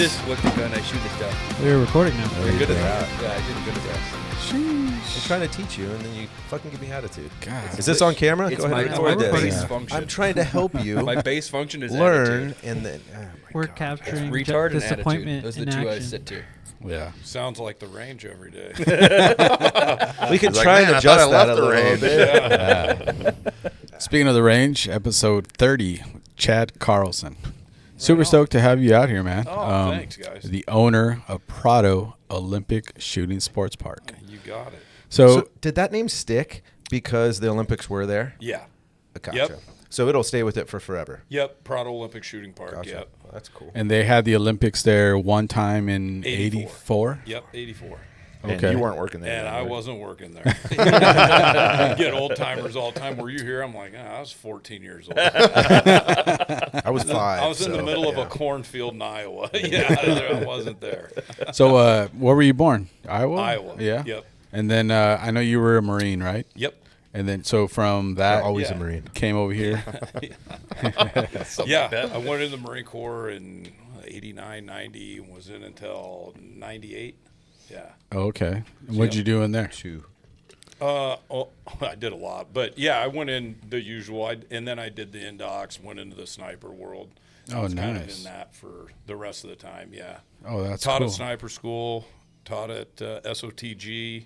just look at the gun, I shoot the stuff. We're recording now. I'm good at that. Yeah, I did good at that. I'm trying to teach you, and then you fucking give me attitude. God. Is this on camera? It's Go ahead my and record base this. function. I'm trying to help you My base function is learn, attitude. and then We're It's capturing retard and disappointment attitude. Those are in the two I action. sit to. Yeah. Sounds like the range every day. we can He's like, try and "Man, I adjust thought I that a left the little range." bit. Speaking of the range, episode 30, Chad Carlson. Super stoked to have you out here, man. Oh, thanks, guys. The owner of Prado Olympic Shooting Sports Park. You got it. So did that name stick because the Olympics were there? Yeah. Gotcha. Yep. So it'll stay with it for forever. Yep. Prado Olympic Shooting Park. Gotcha. Yep. Well, that's cool. And they had the Olympics there one time in 84. Yep. 84. And Okay. you weren't working there. And I anymore. wasn't working there. I get old timers all the time. Were you here? I'm like, I was 14 years old. I was 5. I was in the so, middle of yeah. a cornfield in Iowa. Yeah, I wasn't there. So where were you born? Iowa? Iowa. Yeah. Yep. And then I know you were a Marine, right? Yep. And then so from that, You're always yeah. a Marine. came over here. Yeah. I went in the Marine Corps in 89, 90, and was in until 98. Yeah. Okay. And what'd you do in there? 2. I did a lot, but yeah, I went in the usual, and then I did the indocs, went into the sniper world. I Oh, was kind of nice. in that for the rest of the time. Yeah, Oh, that's taught cool. at sniper school, taught at SOTG.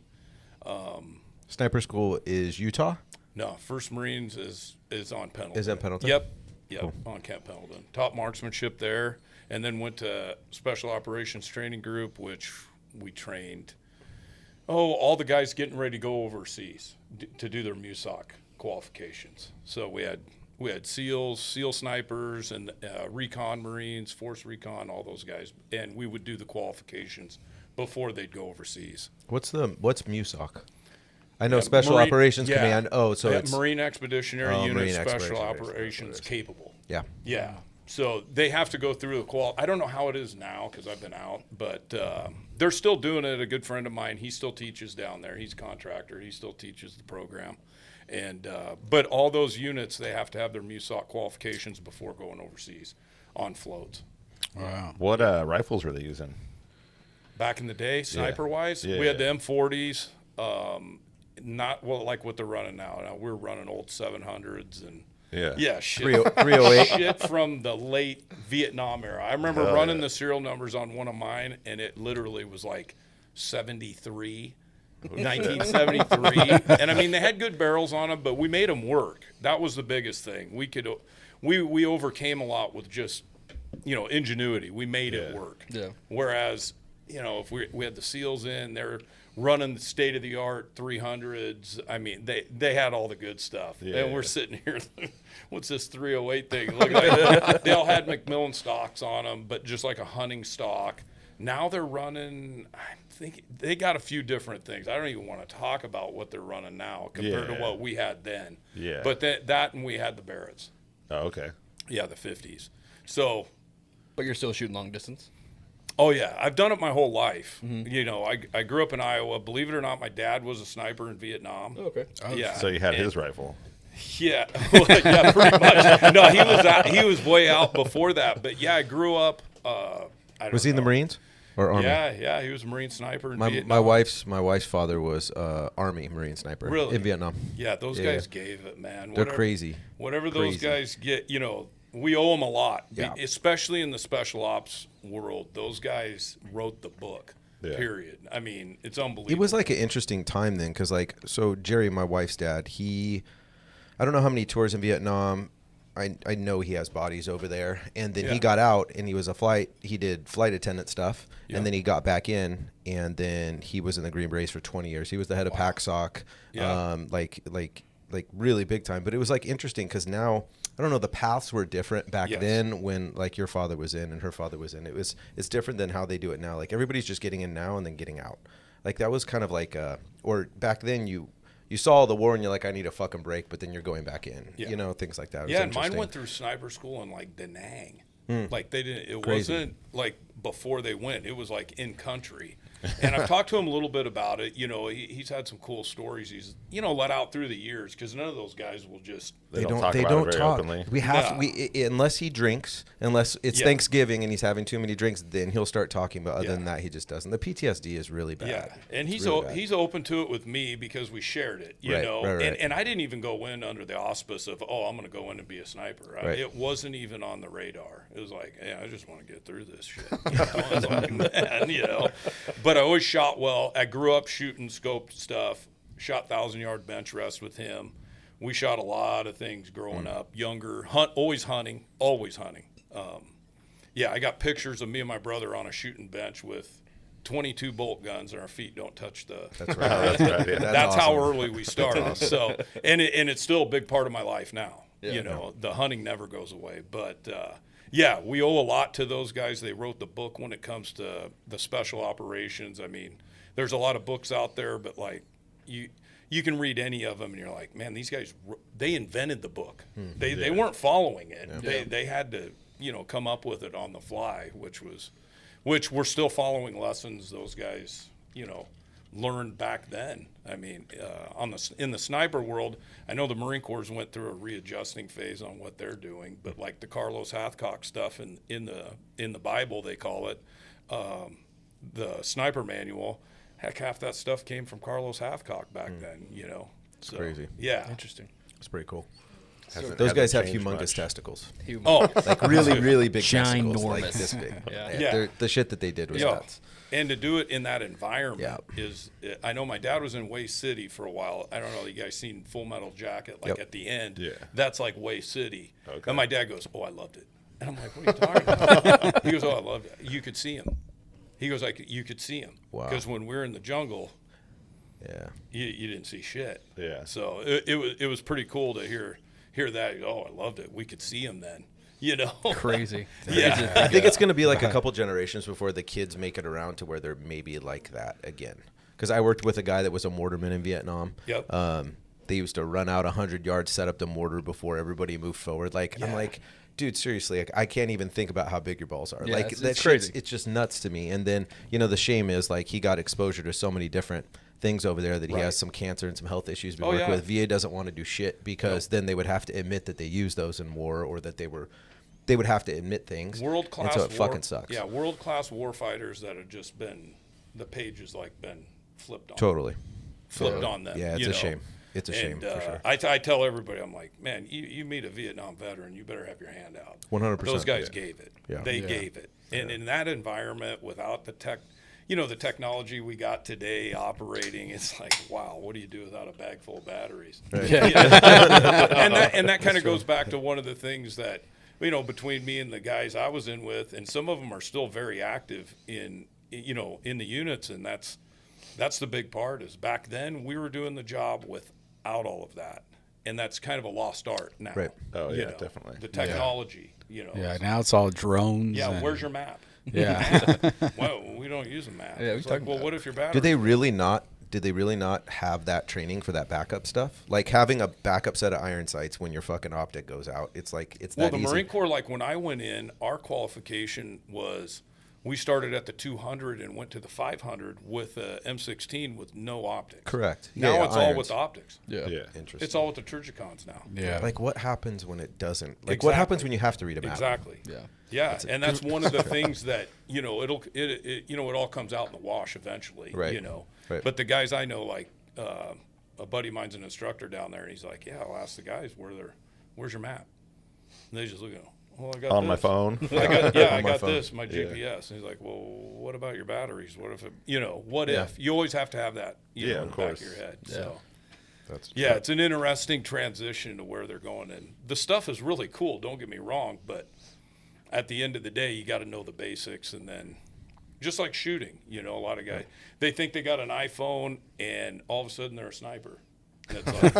Sniper school is Utah? No, First Marines is on Pendleton. Is that Pendleton? Yep, Cool. on Camp Pendleton. Taught marksmanship there, and then went to Special Operations Training Group, which we trained. All the guys getting ready to go overseas to do their MUSOC qualifications. So we had SEAL snipers, and recon Marines, Force Recon, all those guys, and we would do the qualifications before they'd go overseas. What's MUSOC? I know Yeah, Special Marine- Operations yeah. Command. Oh, so Yeah, it's Marine Expeditionary Unit, Marine Special Expeditionary Operations Unit. capable. yeah. Yeah. So they have to go through the I don't know how it is now because I've been out, but they're still doing it. A good friend of mine, he still teaches down there. He's a contractor. He still teaches the program. And but all those units, they have to have their MUSOC qualifications before going overseas on floats. Wow. What rifles were they using? Back in the day, sniper-wise, Yeah. we had the M40s, not like what they're running now. Now we're running old 700s and shit. 308. Shit from the late Vietnam era. I remember running the serial numbers on one of mine, and it literally was like 73, 1973. And I mean, they had good barrels on them, but we made them work. That was the biggest thing. We overcame a lot with just, ingenuity. We made it work. Yeah. Whereas, if we had the SEALs in, they're running the state-of-the-art 300s. I mean, they had all the good stuff. Yeah. And we're sitting here, what's this 308 thing? Look like they all had Macmillan stocks on them, but just like a hunting stock. Now they're running, I think they got a few different things. I don't even want to talk about what they're running now compared to what we had then. Yeah. But that and we had the Barretts. Oh, okay. Yeah, the 50s. So, But you're still shooting long distance? oh yeah, I've done it my whole life. I grew up in Iowa. Believe it or not, my dad was a sniper in Vietnam. Okay. Yeah. So you had his rifle. Yeah, yeah, pretty much. No, he was way out before that. But yeah, I grew up. Was he in the Marines or Army? Yeah, he was a Marine sniper in Vietnam. My wife's father was Army Marine sniper Really? in Vietnam. Yeah, those guys gave it, man. They're crazy. Whatever those Crazy. guys get, we owe them a lot. Yeah. Especially in the special ops world, those guys wrote the book. Yeah. Period. I mean, it's unbelievable. It was like an interesting time then, because so Jerry, my wife's dad, I don't know how many tours in Vietnam. I know he has bodies over there, and then he got out and he did flight attendant stuff, and then he got back in, and then he was in the Green Berets for 20 years. He was the head of PACSOC, like really big time. But it was like interesting because now, I don't know, the paths were different back then when like your father was in and her father was in. It's different than how they do it now. Like everybody's just getting in now and then getting out. Like that was kind of like or back then you saw the war and you're like, I need a fucking break, but then you're going back in. Things like that. It was Yeah, and mine interesting. went through sniper school in like Da Nang. Like they didn't. It Crazy. wasn't like before they went. It was like in country. And I've talked to him a little bit about it. You know, he's had some cool stories he's, you know, let out through the years, because none of those guys will just. They don't talk about it very openly. We have unless he drinks, unless it's Thanksgiving and he's having too many drinks, then he'll start talking about. Other than that, he just doesn't. The PTSD is really bad. Yeah, and he's really bad. he's open to it with me because we shared it, you know. Right. And I didn't even go in under the auspice of, oh, I'm going to go in and be a sniper. It wasn't even on the radar. It was like, yeah, I just want to get through this shit. You know? I was like, man, you know. But I always shot well. I grew up shooting scoped stuff. Shot 1,000-yard bench rest with him. We shot a lot of things growing up. Younger, always hunting. Yeah, I got pictures of me and my brother on a shooting bench with 22 bolt guns, and our feet don't touch the. That's right. That's awesome. how early we started. So, and it's still a big part of my life now. Yeah. You know, the hunting never goes away. But yeah, we owe a lot to those guys. They wrote the book when it comes to the special operations. I mean, there's a lot of books out there, but like you can read any of them and you're like, man, these guys, they invented the book. They weren't following it. Yeah. They had to, you know, come up with it on the fly, which we're still following lessons those guys, you know, learned back then. I mean, in the sniper world, I know the Marine Corps went through a readjusting phase on what they're doing, but like the Carlos Hathcock stuff in the Bible, they call it, the sniper manual. Heck, half that stuff came from Carlos Hathcock back then, you know. It's crazy. Yeah. Interesting. It's pretty cool. Hasn't- Those guys have hasn't changed humongous much. testicles. Oh, Like really, really big testicles. Ginormous. Like this big. Yeah. The shit that they did was yeah. nuts. And to do it in that environment Yeah. is, I know my dad was in Way City for a while. I don't know, you guys seen Full Metal Jacket, like at the end. Yeah. That's like Way City. Okay. And my dad goes, oh, I loved it. And I'm like, what are you talking about? He goes, oh, I loved it. You could see him. He goes, like, you could see him. Wow. Because when we're in the jungle, Yeah. you didn't see shit. Yeah. So it was pretty cool to hear that. Oh, I loved it. We could see him then. You know. Crazy. Yeah. I think it's going to be like a couple generations before the kids make it around to where they're maybe like that again. Because I worked with a guy that was a mortarman in Vietnam. Yep. They used to run out 100 yards, set up the mortar before everybody moved forward. Like I'm like, dude, seriously, like, I can't even think about how big your balls are. Yeah, like it's crazy. It's just nuts to me. And then the shame is like he got exposure to so many different things over there that he has some cancer and some health issues we work with. VA doesn't want to do shit because then they would have to admit that they used those in war, or that they would have to admit things. World class. And so it fucking sucks. Yeah, world class war fighters that have just been, the page has like been flipped on. Totally. Flipped on them. Yeah, it's you a know? shame. It's a shame for sure. I tell everybody, I'm like, man, you meet a Vietnam veteran, you better have your hand out. 100%. Those guys gave it. Yeah. They gave it. And in that environment, without the tech, the technology we got today operating, it's like, wow, what do you do without a bag full of batteries? Right. And that kind of goes back to one of the things that, between me and the guys I was in with, and some of them are still very active in the units, and that's the big part. Is back then we were doing the job without all of that, and that's kind of a lost art now. Right. Oh yeah, definitely. The technology, Yeah, now it's all drones. Yeah, and- where's your map? Yeah. Well, we don't use a map. Yeah, we It's talked like, well, about what if your battery? Did they really not have that training for that backup stuff? Like having a backup set of iron sights when your fucking optic goes out. It's like it's Well, that the easy. Marine Corps, like when I went in, our qualification was we started at the 200 and went to the 500 with a M16 with no optics. Correct. Now Yeah, it's all irons. with optics. Yeah. Yeah. Interesting. It's all with the Trigicons now. Yeah. Like what happens when it doesn't? Like what happens when you have to read a map? Exactly. Yeah. Yeah, and that's one of the things that it all comes out in the wash eventually. Right. Right. But the guys I know, like a buddy of mine's an instructor down there, and he's like, "Yeah, I'll ask the guys where's your map?" And they just look at him. Well, I got On this. my phone. I On my got phone. this, my Yeah. GPS. And he's like, "Well, what about your batteries? What if what Yeah. if?" You always have to have that, Yeah, in of the back course. of your head. Yeah. So. That's Yeah, it's an interesting transition to where they're going, and the stuff is really cool. Don't get me wrong, but at the end of the day, you got to know the basics, and then just like shooting, a lot of guys they think they got an iPhone, and all of a sudden they're a sniper. And it's like,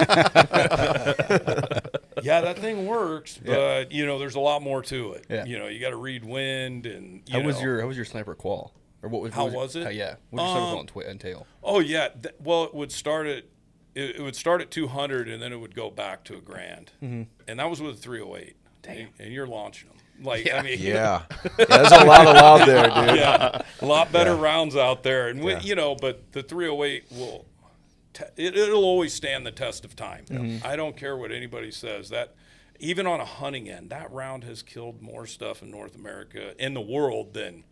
yeah, that thing works, but there's a lot more to it. Yeah. You got to read wind, and How was your sniper qual? Or what was How was it? Yeah. What did your sniper qual entail? Oh yeah, well, it would start at 200, and then it would go back to $1,000, and that was with a 308. Damn. And you're launching them. Like, I mean, Yeah, there's a lot of lob there, dude. yeah, a lot better rounds out there, and but the 308 will. It'll always stand the test of time. I don't care what anybody says. That even on a hunting end, that round has killed more stuff in North America, in the world, than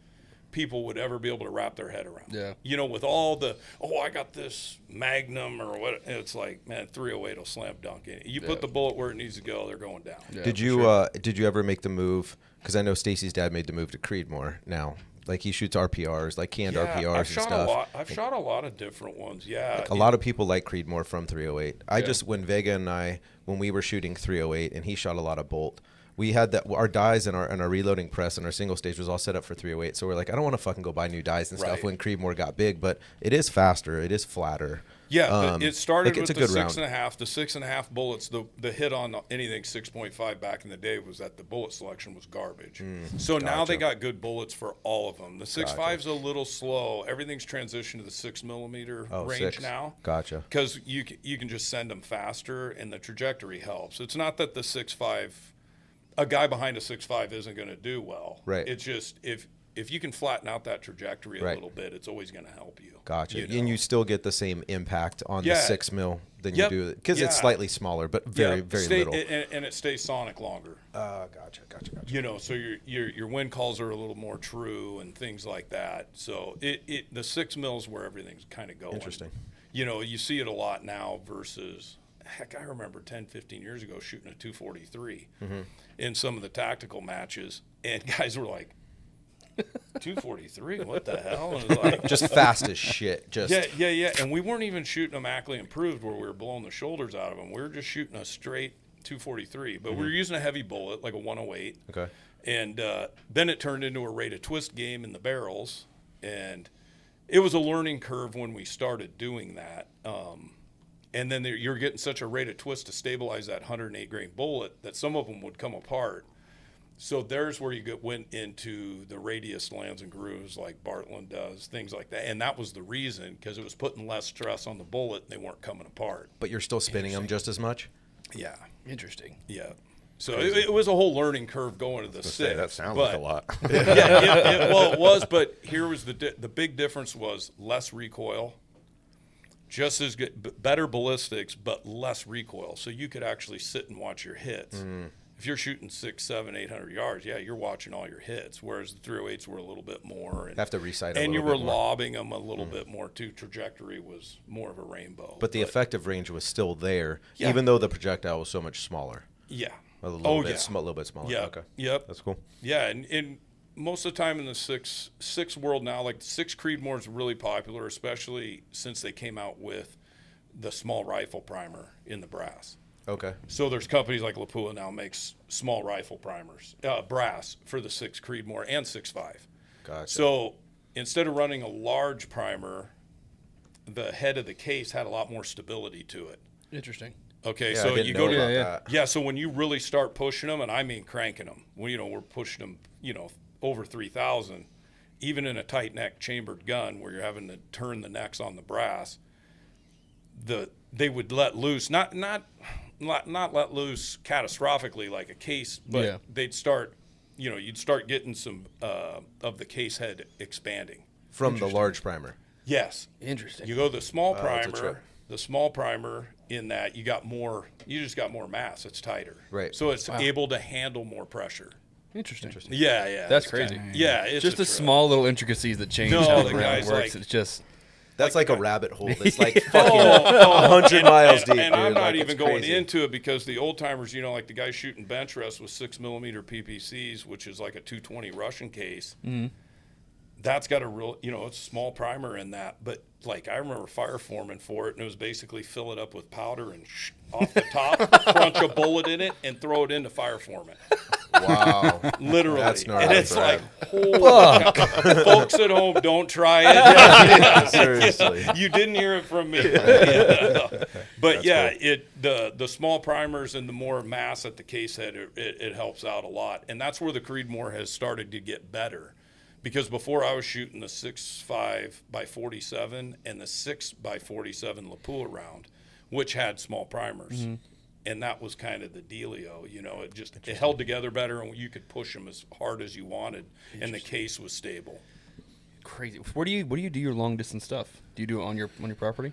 people would ever be able to wrap their head around. Yeah. With all the, I got this Magnum or what, it's like, man, 308 will slam dunk in it. You put the bullet where it needs to go, they're going down. Yeah, Did you ever make the move? Because I know Stacy's dad made the move to Creedmoor now. Like, he shoots RPRs, like canned RPRs and stuff. I've shot a lot of different ones. Yeah. Like, a lot of people like Creedmoor from 308. When Vega and I, when we were shooting 308 and he shot a lot of bolt, we had that, our dies and our reloading press and our single stage was all set up for 308. So we're like, I don't want to fucking go buy new dies and stuff when Creedmoor got big, but it is faster. It is flatter. Yeah, it started with the 6.5. Round. The 6.5 bullets, the hit on anything 6.5 back in the day was that the bullet selection was garbage. So now they got good bullets for all of them. The 6.5's a little slow. Everything's transitioned to the 6mm range now. Gotcha. Because you can just send them faster, and the trajectory helps. It's not that the 6.5, a guy behind a 6.5 isn't going to do well. Right. It's just if you can flatten out that trajectory a little bit, it's always going to help you. Gotcha. And you still get the same impact on the 6mm than you do, because it's slightly smaller, but very little. And it stays sonic longer. Gotcha. So your wind calls are a little more true and things like that. So the 6mm is where everything's kind of going. Interesting. You see it a lot now versus, heck, I remember 10, 15 years ago shooting a 243 in some of the tactical matches, and guys were like, 243, what the hell? And it was like, just fast as shit. Yeah. And we weren't even shooting them Ackley improved where we were blowing the shoulders out of them. We were just shooting a straight 243, but we were using a heavy bullet, like a 108. Okay. And then it turned into a rate of twist game in the barrels, and it was a learning curve when we started doing that. And then you're getting such a rate of twist to stabilize that 108 grain bullet that some of them would come apart. So there's where you went into the radius lands and grooves like Bartland does, things like that. And that was the reason, because it was putting less stress on the bullet and they weren't coming apart. But you're still spinning them just as much? Yeah. Interesting. Yeah. So it was a whole learning curve going to the 6. That sounds like a lot. It was, but here was the big difference was less recoil. Just as good, better ballistics, but less recoil. So you could actually sit and watch your hits. If you're shooting 600, 700, 800 yards, you're watching all your hits, whereas the 308s were a little bit more. And, have to recite and you were lobbing them a little bit more, too. Trajectory was more of a rainbow. But the effective range was still there, even though the projectile was so much smaller. Yeah. A little bit smaller. Yeah. Okay. Yep. That's cool. Yeah, and most of the time in the six world now, like the 6 Creedmoor is really popular, especially since they came out with the small rifle primer in the brass. Okay. So there's companies like Lapua now makes small rifle primers, brass for the 6 Creedmoor and 6.5. Gotcha. So instead of running a large primer, the head of the case had a lot more stability to it. Interesting. Okay, Yeah, so I didn't you know go to about that. so when you really start pushing them, and I mean cranking them, we're pushing them, over 3,000, even in a tight neck chambered gun where you're having to turn the necks on the brass, they would let loose, not let loose catastrophically like a case, but they'd start, you'd start getting some of the case head expanding from the large primer. Yes. Interesting. You go the small that's a primer. trip. The small primer, in that you just got more mass. It's tighter. Right. So it's able to handle more pressure. Interesting. Yeah. That's It's crazy. It's just the trip. small little intricacies that change No, how the the ground guy's works. like- It's just That's like a rabbit hole. That's like fucking 100 miles deep. And I'm dude. not Like, even it's going crazy. into it because the old timers, like the guy shooting bench rest with 6mm PPCs, which is like a 220 Russian case. Mm-hmm. That's got a real, it's a small primer in that. But like I remember fire forming for it, and it was basically fill it up with powder and off the top, crunch a bullet in it, and throw it into fire forming. Wow. Literally. That's gnarly. And it's like, holy cow. Folks at home, don't try it. Seriously. You didn't hear it from me. But the small primers and the more mass at the case head, it helps out a lot. And that's where the Creedmoor has started to get better. Because before I was shooting the 6.5 by 47 and the 6 by 47 Lapua round, which had small primers. and that was kind of the dealio. It held together better, and you could push them as hard as you wanted, and the case was stable. Crazy. Where do you do your long distance stuff? Do you do it on your property?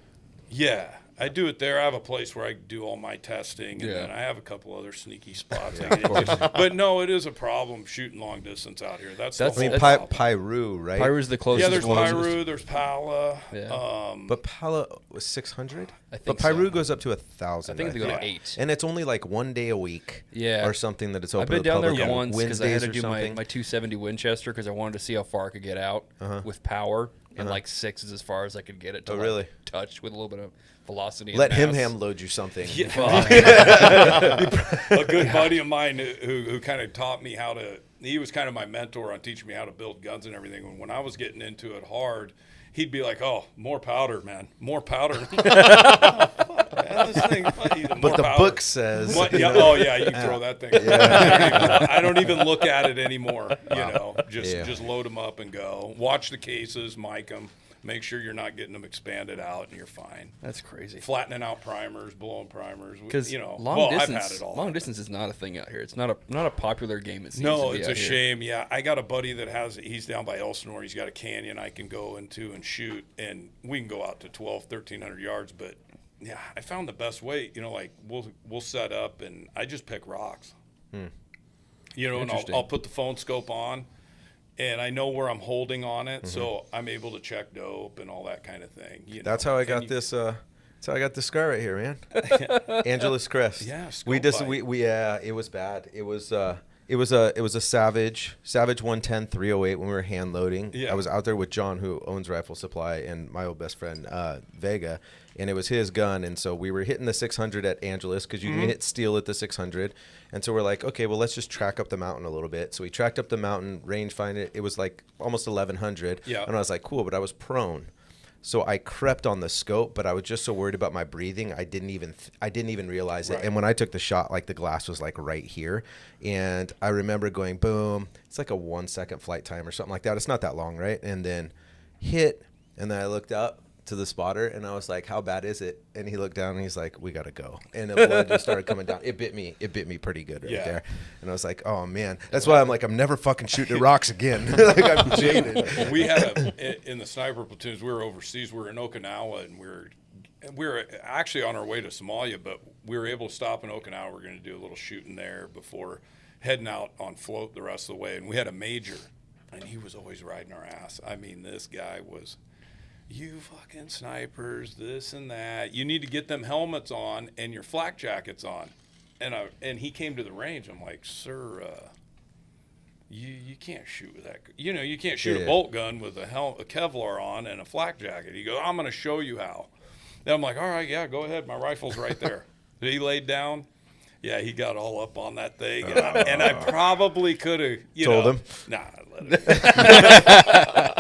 Yeah, I do it there. I have a place where I do all my testing, and Yeah. then I have a couple other sneaky spots. I get into. But no, it is a problem shooting long distance out here. That's the I mean, whole problem. Pyru, right? Pyru's the closest. Yeah, there's one. Pyru, there's Pala. Yeah. But Pala was 600. I But think Pyru so. goes up to 1,000. I think they go Yeah. to 8. And it's only like 1 day a week, Yeah. or something that it's open I've been to the down there public on once because I had Wednesdays to or do my something. 270 Winchester because I wanted to see how far I could get out with power, and like 6 is as far as I could get it to Oh, really? touch with a little bit of velocity. Let and him mass. ham load you something. A good buddy of mine who kind of taught me how to. He was kind of my mentor on teaching me how to build guns and everything. And when I was getting into it hard, he'd be like, "Oh, more powder, man, more powder." Man, this thing, But the book says. you can throw that thing. I don't even look at it anymore. Just load them up and go. Watch the cases, mic them. Make sure you're not getting them expanded out, and you're fine. That's crazy. Flattening out primers, blowing primers. Because I've had it all. long distance is not a thing out here. It's not a popular game. It seems No, to be it's a out here. shame. Yeah, I got a buddy that he's down by Elsinore. He's got a canyon I can go into and shoot, and we can go out to 1,300 yards. But yeah, I found the best way. We'll set up, and I just pick rocks. And I'll put the phone scope on, and I know where I'm holding on it, so I'm able to check dope and all that kind of thing. That's how I got this. That's how I got this scar right here, man. Angeles Crest. Yeah, it was bad. It was a Savage 110 308 when we were hand loading. Yeah. I was out there with John, who owns Rifle Supply, and my old best friend Vega, and it was his gun. And so we were hitting the 600 at Angeles because you can hit steel at the 600. And so we're like, okay, well, let's just track up the mountain a little bit. So we tracked up the mountain, range find it. It was like almost 1,100. Yeah. And I was like, cool, but I was prone. So I crept on the scope, but I was just so worried about my breathing, I didn't even realize it. Right. And when I took the shot, like the glass was like right here, and I remember going boom. It's like a 1 second flight time or something like that. It's not that long, right? And then hit, and then I looked up to the spotter, and I was like, "How bad is it?" And he looked down, and he's like, "We gotta go." And the blood just started coming down. It bit me pretty good right there. And I was like, "Oh man," that's why I'm never fucking shooting at rocks again. Like I'm jaded. We had in the sniper platoons. We were overseas. We were in Okinawa, and we were actually on our way to Somalia, but we were able to stop in Okinawa. We're going to do a little shooting there before heading out on float the rest of the way. And we had a major, and he was always riding our ass. I mean, this guy was, "You fucking snipers, this and that. You need to get them helmets on and your flak jackets on." And he came to the range. I'm like, "Sir, you can't shoot with that. You can't shoot a bolt gun with a Kevlar on and a flak jacket." He goes, "I'm going to show you how." And I'm like, "All right, yeah, go ahead. My rifle's right there." He laid down. Yeah, he got all up on that thing, and I probably could have Told him. Nah, let him.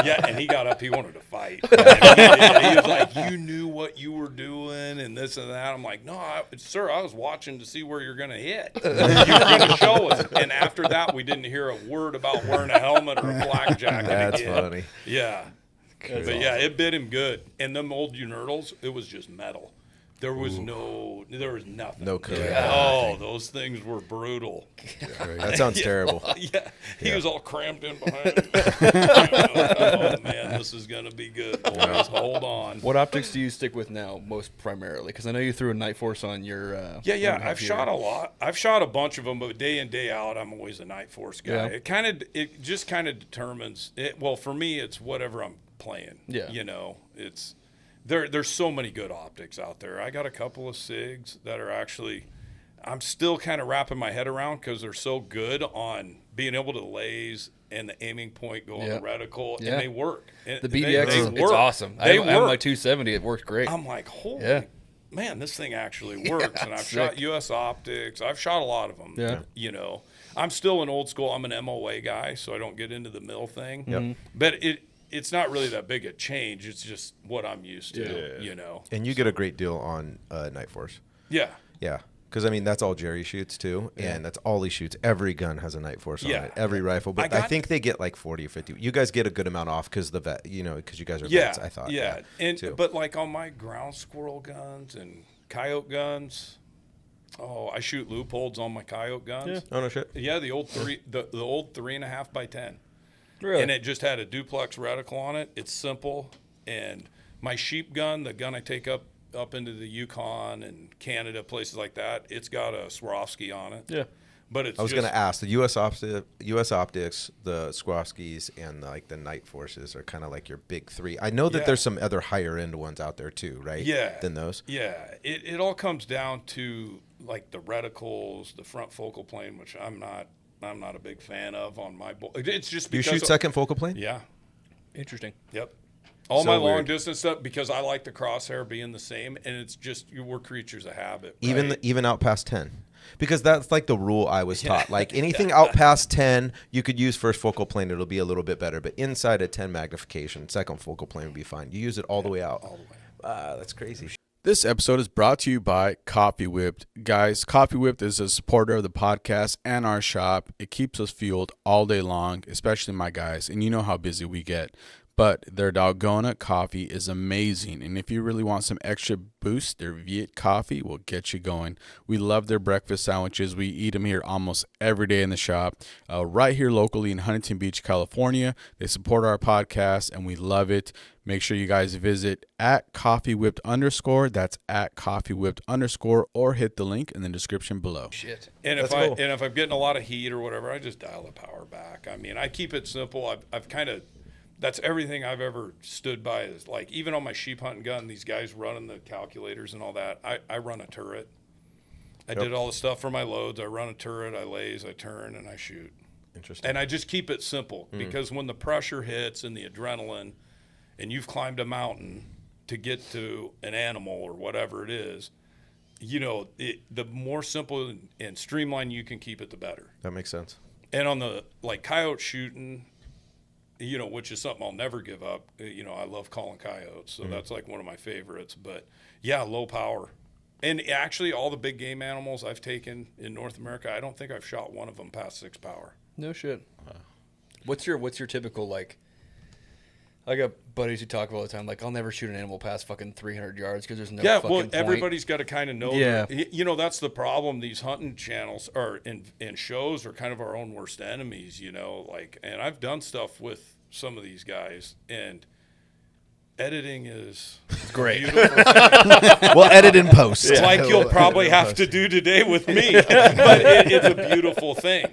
Yeah, and he got up. He wanted to fight. And he was like, "You knew what you were doing, and this and that." I'm like, "No, sir, I was watching to see where you're going to hit. You were going to show us." And after that, we didn't hear a word about wearing a helmet or a flak jacket That's again. funny. Yeah, but yeah, it bit him good. And them old Unurtles, it was just metal. There was nothing. No coating. Oh, those things were brutal. That sounds terrible. Yeah, he was all crammed in behind him. Oh man, this is gonna be good, boys. Hold on. What optics do you stick with now, most primarily? Because I know you threw a Night Force on your. Yeah. I've shot a lot. I've shot a bunch of them, but day in day out, I'm always a Night Force guy. Yeah. It just kind of determines it. Well, for me, it's whatever I'm playing. Yeah. It's. There's so many good optics out there. I got a couple of SIGs that are actually, I'm still kind of wrapping my head around because they're so good on being able to laze and the aiming point go on the reticle, and they work. The BDX, it's awesome. I have my 270. It works great. I'm like, holy man, this thing actually works. And I've shot U.S. optics. I've shot a lot of them. Yeah. I'm still an old school. I'm an MOA guy, so I don't get into the mill thing. Yep. But it's not really that big a change. It's just what I'm used to, And you get a great deal on Night Force. Yeah. Yeah. Because, I mean, that's all Jerry shoots, too. And that's all he shoots. Every gun has a Night Force on it. Every rifle. But I think they get like 40 or 50. You guys get a good amount off because because you guys are vets, I thought. Yeah. But like on my ground squirrel guns and coyote guns, Oh, I shoot loopholes on my coyote guns. Oh no shit. Yeah, the old 3.5 by 10. Really? And it just had a duplex reticle on it. It's simple. And my sheep gun, the gun I take up into the Yukon and Canada, places like that, it's got a Swarovski on it. Yeah. But it's I was going to ask, the U.S. Optics, the Swarovskis, and the Night Forces are kind of like your big three. I know that there's some other higher end ones out there too, right? Yeah. Than those. Yeah. It all comes down to like the reticles, the front focal plane, which I'm not a big fan of on my bolt. It's just because you shoot second focal plane? Yeah. Interesting. Yep. All So my weird. long distance stuff, because I like the crosshair being the same, and it's just we're creatures of habit. Even right? even out past 10. Because that's like the rule I was taught. Like anything out past 10, you could use first focal plane. It'll be a little bit better. But inside of 10 magnification, second focal plane would be fine. You use it all the way out. all the way. That's crazy. This episode is brought to you by Coffee Whipped. Guys, Coffee Whipped is a supporter of the podcast and our shop. It keeps us fueled all day long, especially my guys. And you know how busy we get. But their Dalgona coffee is amazing. And if you really want some extra boost, their Viet coffee will get you going. We love their breakfast sandwiches. We eat them here almost every day in the shop. Right here locally in Huntington Beach, California. They support our podcast and we love it. Make sure you guys visit at @coffeewhipped_. That's at @coffeewhipped_, or hit the link in the description below. Shit. And That's if cool. if I'm getting a lot of heat or whatever, I just dial the power back. I mean, I keep it simple. I've kind of, that's everything I've ever stood by, is like, even on my sheep hunting gun, these guys running the calculators and all that, I run a turret. I did all the stuff for my loads. I run a turret, I laze, I turn, and I shoot. Interesting. And I just keep it simple, because when the pressure hits and the adrenaline, and you've climbed a mountain to get to an animal or whatever it is, the more simple and streamlined you can keep it, the better. That makes sense. And on the coyote shooting, which is something I'll never give up. I love calling coyotes, so that's like one of my favorites. But yeah, low power. And actually, all the big game animals I've taken in North America, I don't think I've shot one of them past 6 power. No shit. What's your typical, like? I got buddies who talk all the time, like, I'll never shoot an animal past fucking 300 yards because there's no fucking point. Everybody's got to kind of know. Yeah. That's the problem. These hunting channels and shows are kind of our own worst enemies, and I've done stuff with some of these guys, and editing is great. We'll edit in post. Like you'll probably have to do today with me, but it's a beautiful thing.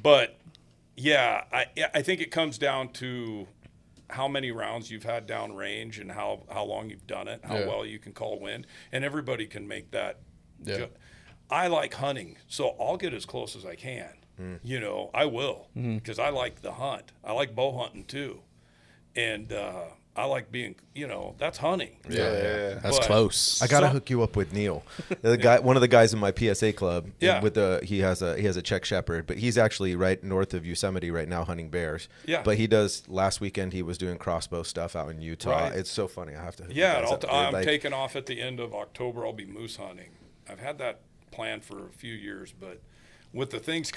But yeah, I think it comes down to how many rounds you've had down range and how long you've done it, how well you can call wind, and everybody can make that. Yeah. I like hunting, so I'll get as close as I can. I will, because I like the hunt. I like bow hunting too, and I like being, that's hunting. Yeah. That's But- close. I gotta hook you up with Neil, the guy, one of the guys in my PSA club. Yeah. He has a Czech Shepherd, but he's actually right north of Yosemite right now hunting bears. Yeah. But he does. Last weekend he was doing crossbow stuff out in Utah. Right. It's so funny. I have to. Hook you Yeah, guys up. I'm Like, taking off at the end of October. I'll be moose hunting. I've had that planned for a few years, but with the things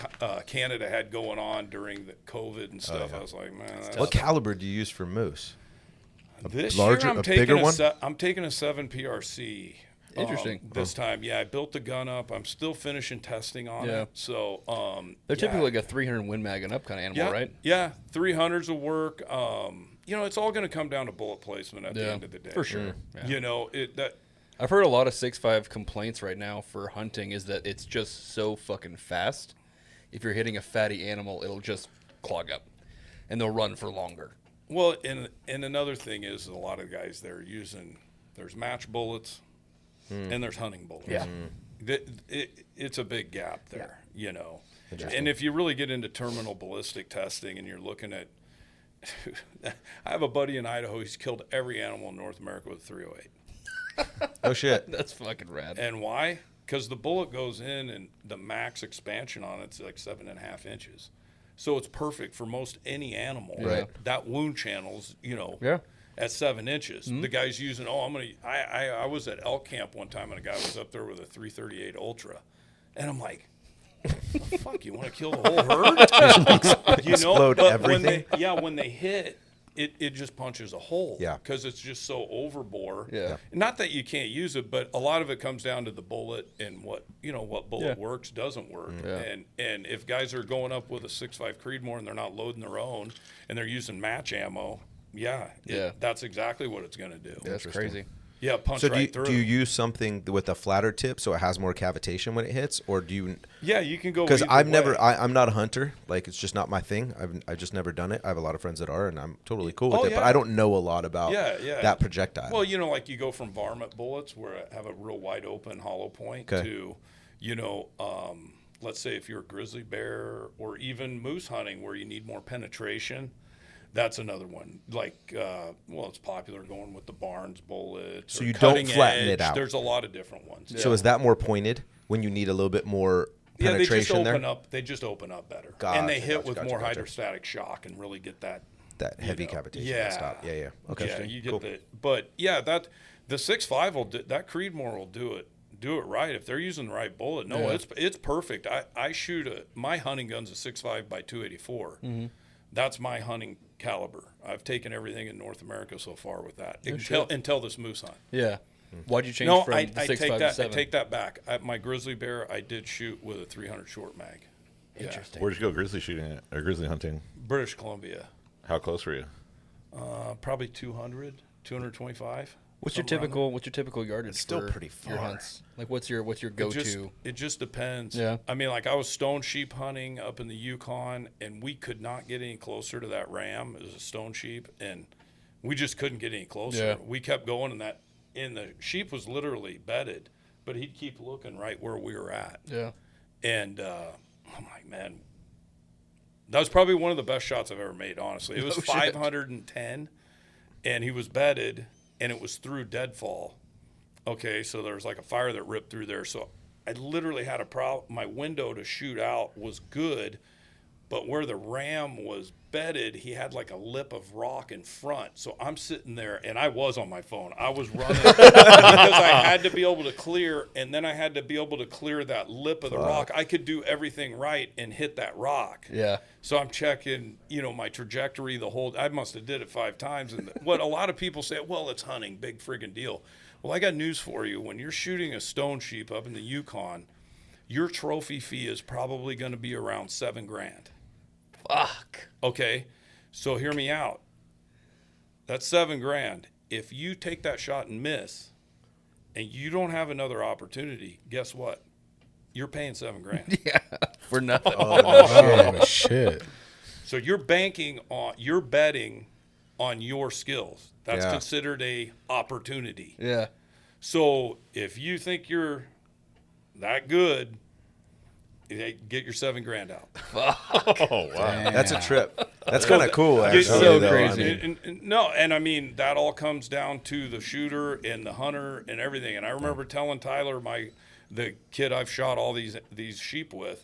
Canada had going on during the COVID and stuff, I was like, man, that's What caliber do you use for moose? this larger- year I'm a taking bigger one? I'm taking a 7 PRC. Interesting. This time, yeah, I built the gun up. I'm still finishing testing on Yeah. it. So They're typically like a 300 Win Mag and up kind of animal, yeah, right? Yeah, 300s will work. It's all going to come down to bullet placement at the end of the day. For sure. Yeah. I've I've heard a lot of 6.5 complaints right now for hunting is that it's just so fucking fast. If you're hitting a fatty animal, it'll just clog up, and they'll run for longer. Well, and another thing is a lot of guys they're using, there's match bullets and there's hunting bullets. Yeah. It's a big gap there, And if you really get into terminal ballistic testing and you're looking at, I have a buddy in Idaho, he's killed every animal in North America with a 308. Oh shit. That's fucking rad. And why? Because the bullet goes in and the max expansion on it's like 7.5 inches. So it's perfect for most any animal. Right. That wound channel's, Yeah. at 7 inches. The guy's using, I was at elk camp one time and a guy was up there with a 338 Ultra. And I'm like, fuck, you want to kill the whole herd? Explode but everything? when they hit, it just punches a hole. Yeah. Because it's just so overbore. Yeah. Not that you can't use it, but a lot of it comes down to the bullet and what bullet Yeah. works, doesn't work. Yeah. And if guys are going up with a 6.5 Creedmoor and they're not loading their own and they're using match ammo, that's exactly what it's going to do. That's crazy. Yeah, punch So right through. do you use something with a flatter tip so it has more cavitation when it hits, or do you? Yeah, you can go. Because either way. I'm not a hunter. Like, it's just not my thing. I've just never done it. I have a lot of friends that are, and I'm totally cool with it. But I don't know a lot about that projectile. Well, like you go from varmint bullets where I have a real wide open hollow point to, let's say if you're a grizzly bear or even moose hunting where you need more penetration. That's another one. Like, it's popular going with the Barnes bullets. So you don't flatten edge. it out. There's a lot of different ones. So is that more pointed when you need a little bit more penetration They just open up better. Gotcha, and they hit gotcha, with more gotcha. hydrostatic shock and really get that heavy cavitation. Yeah. Stop. Yeah. Okay. Yeah, you get cool. the 6.5 will do, that Creedmoor will do it right if they're using the right bullet. No, it's perfect. I shoot my hunting gun's a 6.5 by 284. Mm-hmm. That's my hunting caliber. I've taken everything in North America so far with that until this moose hunt. Yeah. Why'd you change from the 6.5 to 7? I take that back. My grizzly bear, I did shoot with a 300 short mag. Interesting. Where'd you go grizzly shooting at, or grizzly hunting? British Columbia. How close were you? Probably 200, 225. What's your typical yardage? It's still for pretty far. your hunts? Like, what's your go-to? It just depends. Yeah. I mean, like I was stone sheep hunting up in the Yukon, and we could not get any closer to that ram. It was a stone sheep, and we just couldn't get any closer. Yeah. We kept going, and the sheep was literally bedded, but he'd keep looking right where we were at. Yeah. And I'm like, man, that was probably one of the best shots I've ever made, honestly. It was 510, and he was bedded, and it was through deadfall. Okay, so there was like a fire that ripped through there. So I literally had a problem. My window to shoot out was good, but where the ram was bedded, he had like a lip of rock in front. So I'm sitting there, and I was on my phone. I was running because I had to be able to clear, and then I had to be able to clear that lip of the rock. I could do everything right and hit that rock. Yeah. So I'm checking, my trajectory I must have did it 5 times. And what a lot of people say, well, it's hunting, big friggin' deal. Well, I got news for you. When you're shooting a stone sheep up in the Yukon, your trophy fee is probably going to be around $7,000. Fuck. Okay, so hear me out. That's $7,000. If you take that shot and miss, and you don't have another opportunity, guess what? You're paying $7,000. Yeah. For nothing. Oh, shit. So you're betting on your skills. That's considered a opportunity. Yeah. So if you think you're that good, get your $7,000 out. Oh, wow. That's a trip. That's kind of cool, actually. so though. crazy. And I mean, that all comes down to the shooter and the hunter and everything. And I remember telling Tyler, the kid I've shot all these sheep with,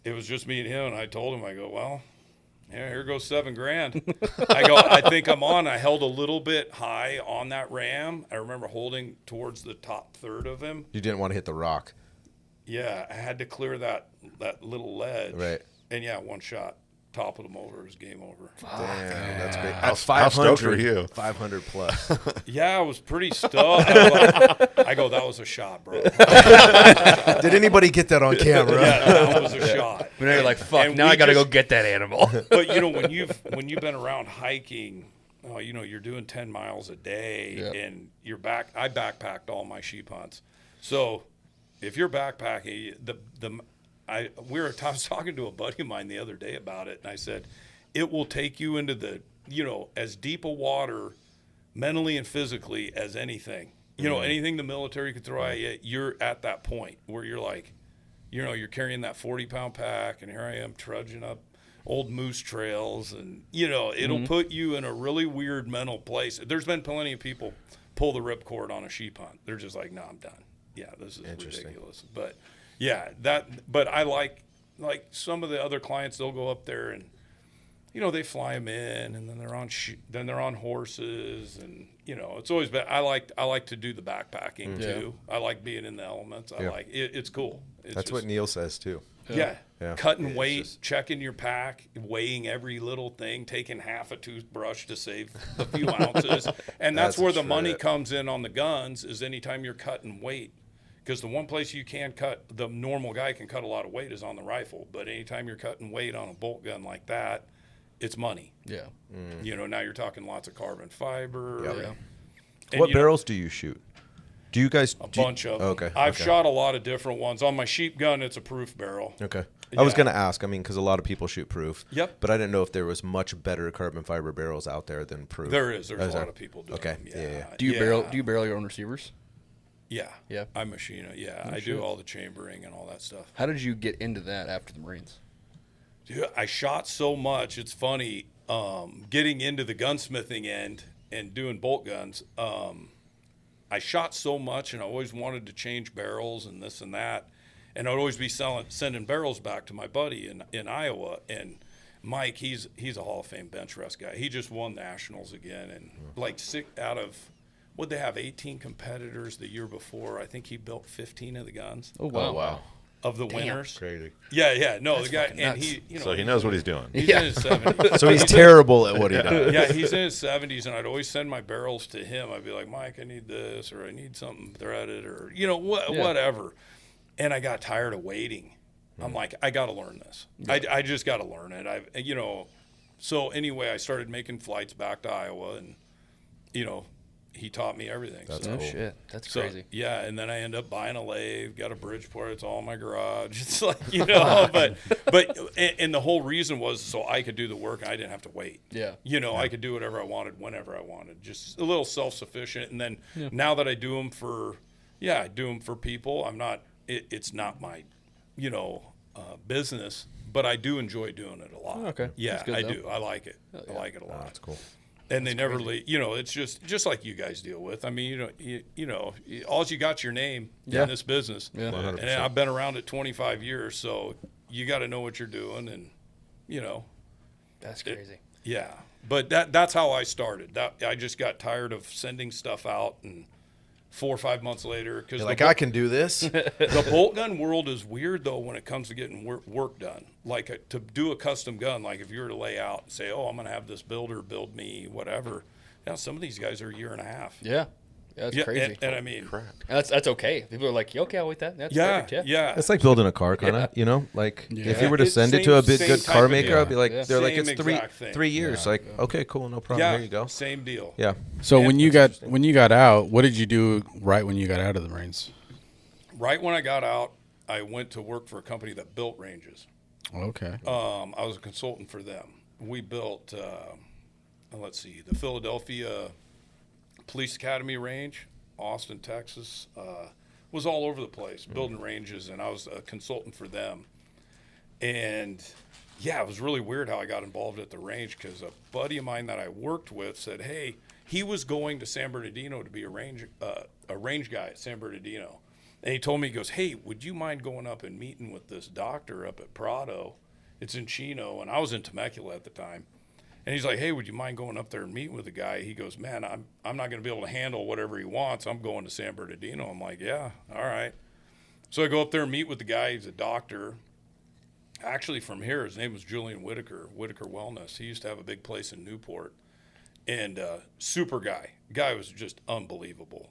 it was just me and him, and I told him, I go, well, yeah, here goes $7,000. I go, I think I'm on. I held a little bit high on that ram. I remember holding towards the top third of him. You didn't want to hit the rock. Yeah, I had to clear that little ledge. Right. And yeah, one shot. Toppled him over. It was game over. Damn, that's great. How That's 500 stoked were you? 500 plus. Yeah, I was pretty stoked. I go, that was a shot, bro. Did anybody get that on camera? Yeah, that was a shot. But now you're like, fuck, And now we I got to just- go get that animal. But when you've been around hiking, you're doing 10 miles a day, Yep. and I backpacked all my sheep hunts. So if you're backpacking, I was talking to a buddy of mine the other day about it, and I said, it will take you into the, as deep a water mentally and physically as anything. Anything the military could throw at you, you're at that point where you're like, you're carrying that 40-pound pack, and here I am trudging up old moose trails, and, it'll put you in a really weird mental place. There's been plenty of people pull the ripcord on a sheep hunt. They're just like, no, I'm done. Yeah, this is ridiculous. But yeah, but I like some of the other clients, they'll go up there and, they fly them in, and then they're on horses, and, it's always been, I like to do the backpacking too. I like being in the elements. I like it. It's cool. That's what Neil says too. Yeah. Yeah. Cutting It's weight, just- checking your pack, weighing every little thing, taking half a toothbrush to save a few ounces. And that's That's a where the money trip. comes in on the guns, is anytime you're cutting weight. Because the one place you can cut, the normal guy can cut a lot of weight, is on the rifle. But anytime you're cutting weight on a bolt gun like that, it's money. Yeah. You know, now you're talking lots of carbon fiber. Yep. Yeah. And, What you know, barrels do you shoot? Do you guys? a bunch of them. Okay. I've okay. shot a lot of different ones. On my sheep gun, it's a proof barrel. Okay. I was Yeah. going to ask, I mean, because a lot of people shoot proof. Yep. But I didn't know if there was much better carbon fiber barrels out there than proof. There is. There's Is a there? lot of people doing Okay. them. Yeah. Do you barrel your own receivers? Yeah. Yeah. I machine it. Yeah. I shit. do all the chambering and all that stuff. How did you get into that after the Marines? Dude, I shot so much. It's funny. Getting into the gunsmithing end and doing bolt guns. I shot so much, and I always wanted to change barrels and this and that. And I'd always be sending barrels back to my buddy in Iowa. And Mike, he's a Hall of Fame bench rest guy. He just won nationals again, and like 6 out of, would they have 18 competitors the year before? I think he built 15 of the guns Oh wow! Oh, wow. of the winners. Crazy. Yeah. No, That's the guy, fucking and nuts. he, you know, So he knows what he's doing. he's Yeah. in his 70s. So he's terrible at what he does. Yeah, he's in his 70s, and I'd always send my barrels to him. I'd be like, Mike, I need this, or I need something threaded, or, you know, Yeah. whatever. And I got tired of waiting. I'm like, I got to learn this. I just got to learn it. You know, so anyway, I started making flights back to Iowa, and, you know, he taught me everything. That's so, Oh cool. shit! That's so, crazy. yeah, and then I end up buying a lathe, got a Bridgeport, it's all in my garage. It's like, you know, and the whole reason was so I could do the work and I didn't have to wait. Yeah. You know, I could do whatever I wanted, whenever I wanted, just a little self-sufficient. And then now that I do them I do them for people. I'm not, it's not my, you know, business, but I do enjoy doing it a lot. Oh, okay. Yeah, That's good, I though. do. I like it. yeah. I like it a lot. That's cool. And they never leave. You know, it's just like you guys deal with. I mean, you know, all you got's your name Yeah. in this business. Yeah. 100%. And I've been around it 25 years, so you got to know what you're doing, and you know, That's crazy. yeah. But that's how I started. I just got tired of sending stuff out, and 4 or 5 months later, because You're like, I can do this. the bolt gun world is weird, though, when it comes to getting work done. Like to do a custom gun, like if you were to lay out and say, oh, I'm going to have this builder build me whatever. Now, some of these guys are a year and a half. Yeah. That's Yeah, crazy. and I mean, And that's okay. People are like, yeah, okay, I'll wait that. That's yeah, perfect. yeah. It's like building a car, kind of. You know, like if you were to It's send it to a same good type car of maker, deal. I'd be like, Yeah. they're like, Same it's three exact thing. 3 years. Like, okay, cool, no problem. Yeah, There you go. same deal. Yeah. So Yeah, when you that's got out, what did you do right when you got out of the Marines? Right when I got out, I went to work for a company that built ranges. Okay. I was a consultant for them. We built, let's see, the Philadelphia Police Academy range, Austin, Texas, was all over the place, building ranges, and I was a consultant for them. And yeah, it was really weird how I got involved at the range, because a buddy of mine that I worked with said, hey, he was going to San Bernardino to be a range guy at San Bernardino. And he told me, he goes, hey, would you mind going up and meeting with this doctor up at Prado? It's in Chino, and I was in Temecula at the time. And he's like, hey, would you mind going up there and meeting with the guy? He goes, man, I'm not going to be able to handle whatever he wants. I'm going to San Bernardino. I'm like, yeah, all right. So I go up there and meet with the guy. He's a doctor. Actually from here, his name was Julian Whitaker Wellness. He used to have a big place in Newport. And super guy. Guy was just unbelievable.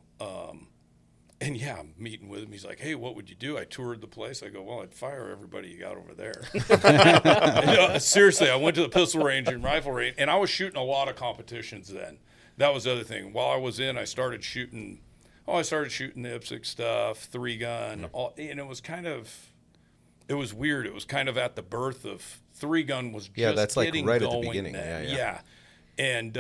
And yeah, I'm meeting with him. He's like, hey, what would you do? I toured the place. I go, well, I'd fire everybody you got over there. Seriously, I went to the pistol range and rifle range, and I was shooting a lot of competitions then. That was the other thing. While I was in, I started shooting the IPSC stuff, 3-gun, and it was weird. It was kind of at the birth of 3-gun was just that's like getting right at the going beginning. then. Yeah. And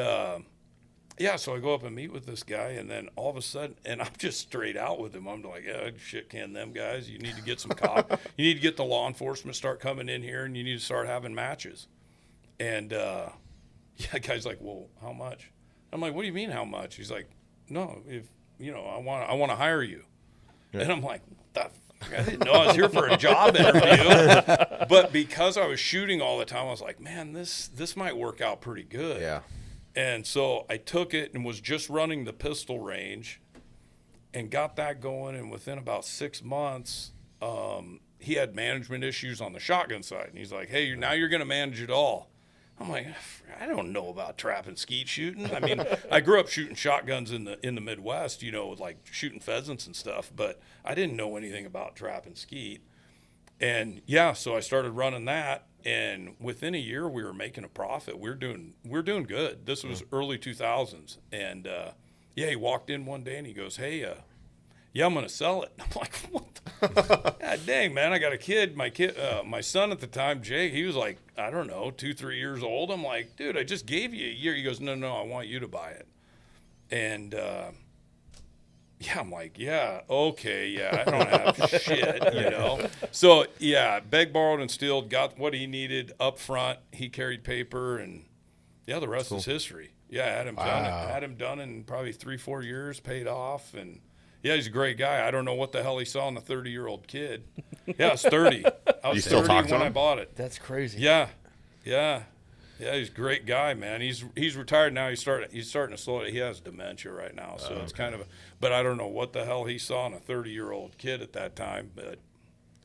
so I go up and meet with this guy, and then all of a sudden, and I'm just straight out with him. I'm like, yeah, I'd shit can them guys. You need to get some you need to get the law enforcement start coming in here, and you need to start having matches. And guy's like, well, how much? I'm like, what do you mean how much? He's like, no, if I want to hire you. Yeah. And I'm like, what the fuck? I didn't know I was here for a job interview. But because I was shooting all the time, I was like, man, this might work out pretty good. Yeah. And so I took it and was just running the pistol range and got that going. And within about 6 months, he had management issues on the shotgun side, and he's like, hey, now you're going to manage it all. I'm like, I don't know about trap and skeet shooting. I mean, I grew up shooting shotguns in the Midwest, you know, like shooting pheasants and stuff, but I didn't know anything about trap and skeet. And yeah, so I started running that, and within a year we were making a profit. We're doing good. This was early 2000s, and yeah, he walked in one day and he goes, hey, yeah, I'm gonna sell it. I'm like, what? God dang, man, I got a kid. My son at the time, Jake, he was like, I don't know, 2-3 years old. I'm like, dude, I just gave you a year. He goes, no, I want you to buy it. And yeah, I'm like, yeah, okay, yeah, I don't have shit, you know. So yeah, begged, borrowed, and steal, got what he needed up front. He carried paper, and yeah, the rest is history. Yeah, had him done in probably 3-4 years, paid off, and yeah, he's a great guy. I don't know what the hell he saw in a 30-year-old kid. Yeah, I was 30. I was You still 30 talk to when I him? bought it. That's crazy. Yeah, he's a great guy, man. He's retired now. He's starting to slow it. He has dementia right now, so it's kind of. But I don't know what the hell he saw in a 30-year-old kid at that time. But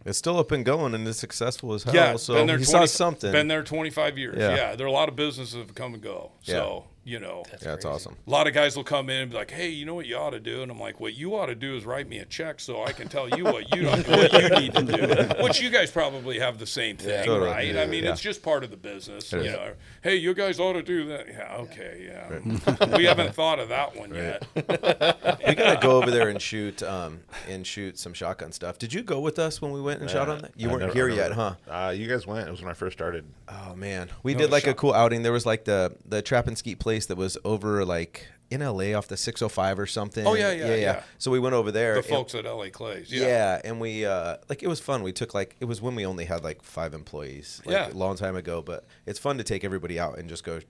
It's still up and going, and it's successful as hell. yeah, So been there he 20 saw something. Been there 25 years. Yeah. Yeah, there are a lot of businesses that have come and go. So you know, That's awesome. a lot of guys will come in and be like, hey, you know what you ought to do? And I'm like, what you ought to do is write me a check so I can tell you what you need to do. Which you guys probably have the same thing, Totally. right? I mean, it's just part of the business. You know, hey, you guys ought to do that. Yeah, okay, yeah. We haven't thought of that one yet. We gotta go over there and shoot some shotgun stuff. Did you go with us when we went and shot on that? You weren't here yet, huh? You guys went. It was when I first started. Oh man, we did like a cool outing. There was like the trap and skeet place that was over like in LA off the 605 or something. Oh yeah. So we went over there. The folks at LA Clays. Yeah. Yeah, and we like it was fun. We took it was when we only had like 5 employees, a long time ago. But it's fun to take everybody out and just go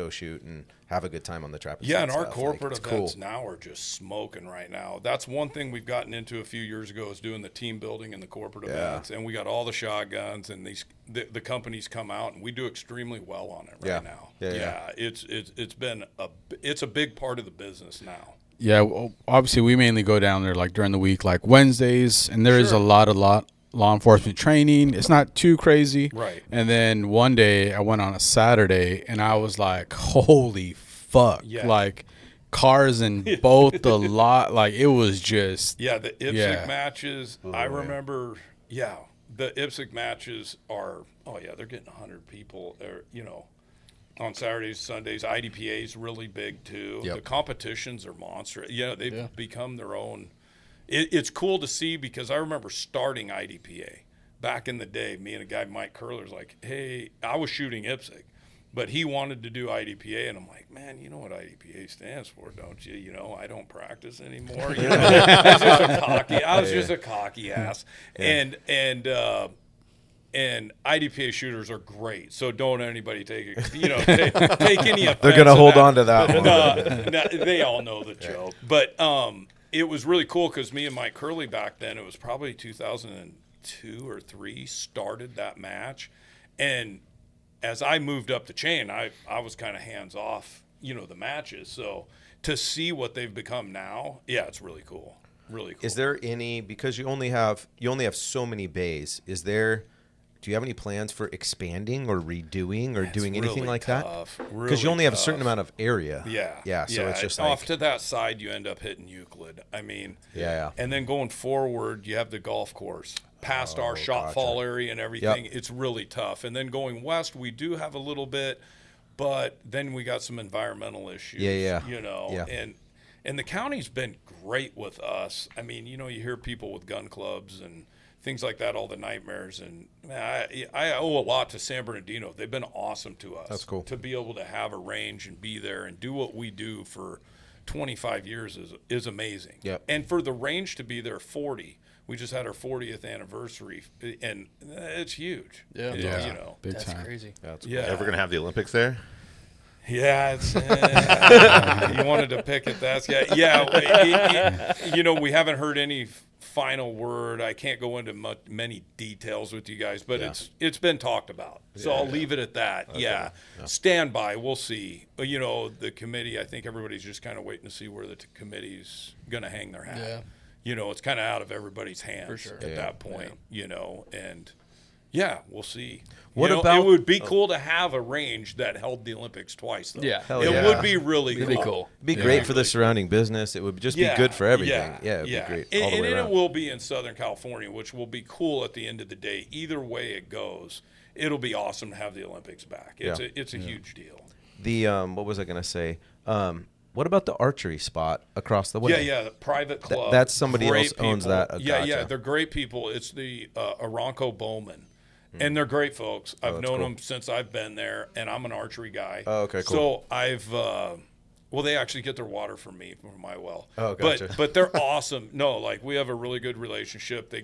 shoot and have a good time on the trap. Yeah, and our stuff. corporate it's events cool. now are just smoking right now. That's one thing we've gotten into a few years ago is doing the team building and the corporate events. And we got all the shotguns, and the companies come out, and we do extremely well on it right now. Yeah. It's been a big part of the business now. Yeah, well, obviously we mainly go down there like during the week, like Wednesdays, and there is a lot law enforcement training. It's not too crazy. Right. And then one day I went on a Saturday and I was like, holy fuck. Yeah. Like cars in both the lot. Like it was just. Yeah, the IPSC matches, I remember, the IPSC matches are, they're getting 100 people, on Saturdays, Sundays. IDPA is really big too. Yep. The competitions are monstrous. They've become their own. It's cool to see because I remember starting IDPA back in the day. Me and a guy, Mike Curler's like, hey, I was shooting IPSC, but he wanted to do IDPA, and I'm like, man, you know what IDPA stands for, don't you? You know, I don't practice anymore. You know, I was just a cocky ass, and IDPA shooters are great. So don't anybody take it. Take any offense. They're gonna hold on to that one. They all know the joke, but it was really cool because me and Mike Curley back then, it was probably 2002 or 3, started that match. And as I moved up the chain, I was kind of hands off, the matches. So to see what they've become now, it's really cool. Really cool. Is there any, because you only have so many bays, do you have any plans for expanding or redoing or doing anything really like tough. that? Because you only have a certain amount of area. Yeah. So it's just off to that side, you end up hitting Euclid. I mean, and then going forward, you have the golf course past our shot fall area and everything. Yep. It's really tough. And then going west, we do have a little bit, but then we got some environmental issues. And the county's been great with us. I mean, you hear people with gun clubs and things like that, all the nightmares. And I owe a lot to San Bernardino. They've been awesome to us. That's cool. To be able to have a range and be there and do what we do for 25 years is amazing. Yep. And for the range to be there 40, we just had our 40th anniversary, and it's huge. Yeah. Big That's time. crazy. Ever gonna have the Olympics there? Yeah, it's you wanted to pick it. We haven't heard any final word. I can't go into many details with you guys, but it's been talked about. So I'll leave it at that. Okay. Stand by. We'll see. The committee, I think everybody's just kind of waiting to see where the committee's going to hang their hat. it's kind of out of everybody's hands sure. at that point, and yeah, we'll see. What It about- would be cool to have a range that held the Olympics twice, though. Yeah. Hell it yeah. would be really It'd be cool. It'd be great for the surrounding business. It would just be good for everything. Yeah, it'd be great all the And way it around. will be in Southern California, which will be cool at the end of the day. Either way it goes, it'll be awesome to have the Olympics back. It's a huge deal. The what was I gonna say? What about the archery spot across the way? Yeah, the private club. that's somebody Great else owns people. that. Yeah, Gotcha. they're great people. It's the Aranco Bowman, and they're great folks. I've that's known cool. them since I've been there, and I'm an archery guy. Oh, okay, cool. So I've well, they actually get their water from me from my well. Oh, gotcha. But they're awesome. No, like we have a really good relationship. They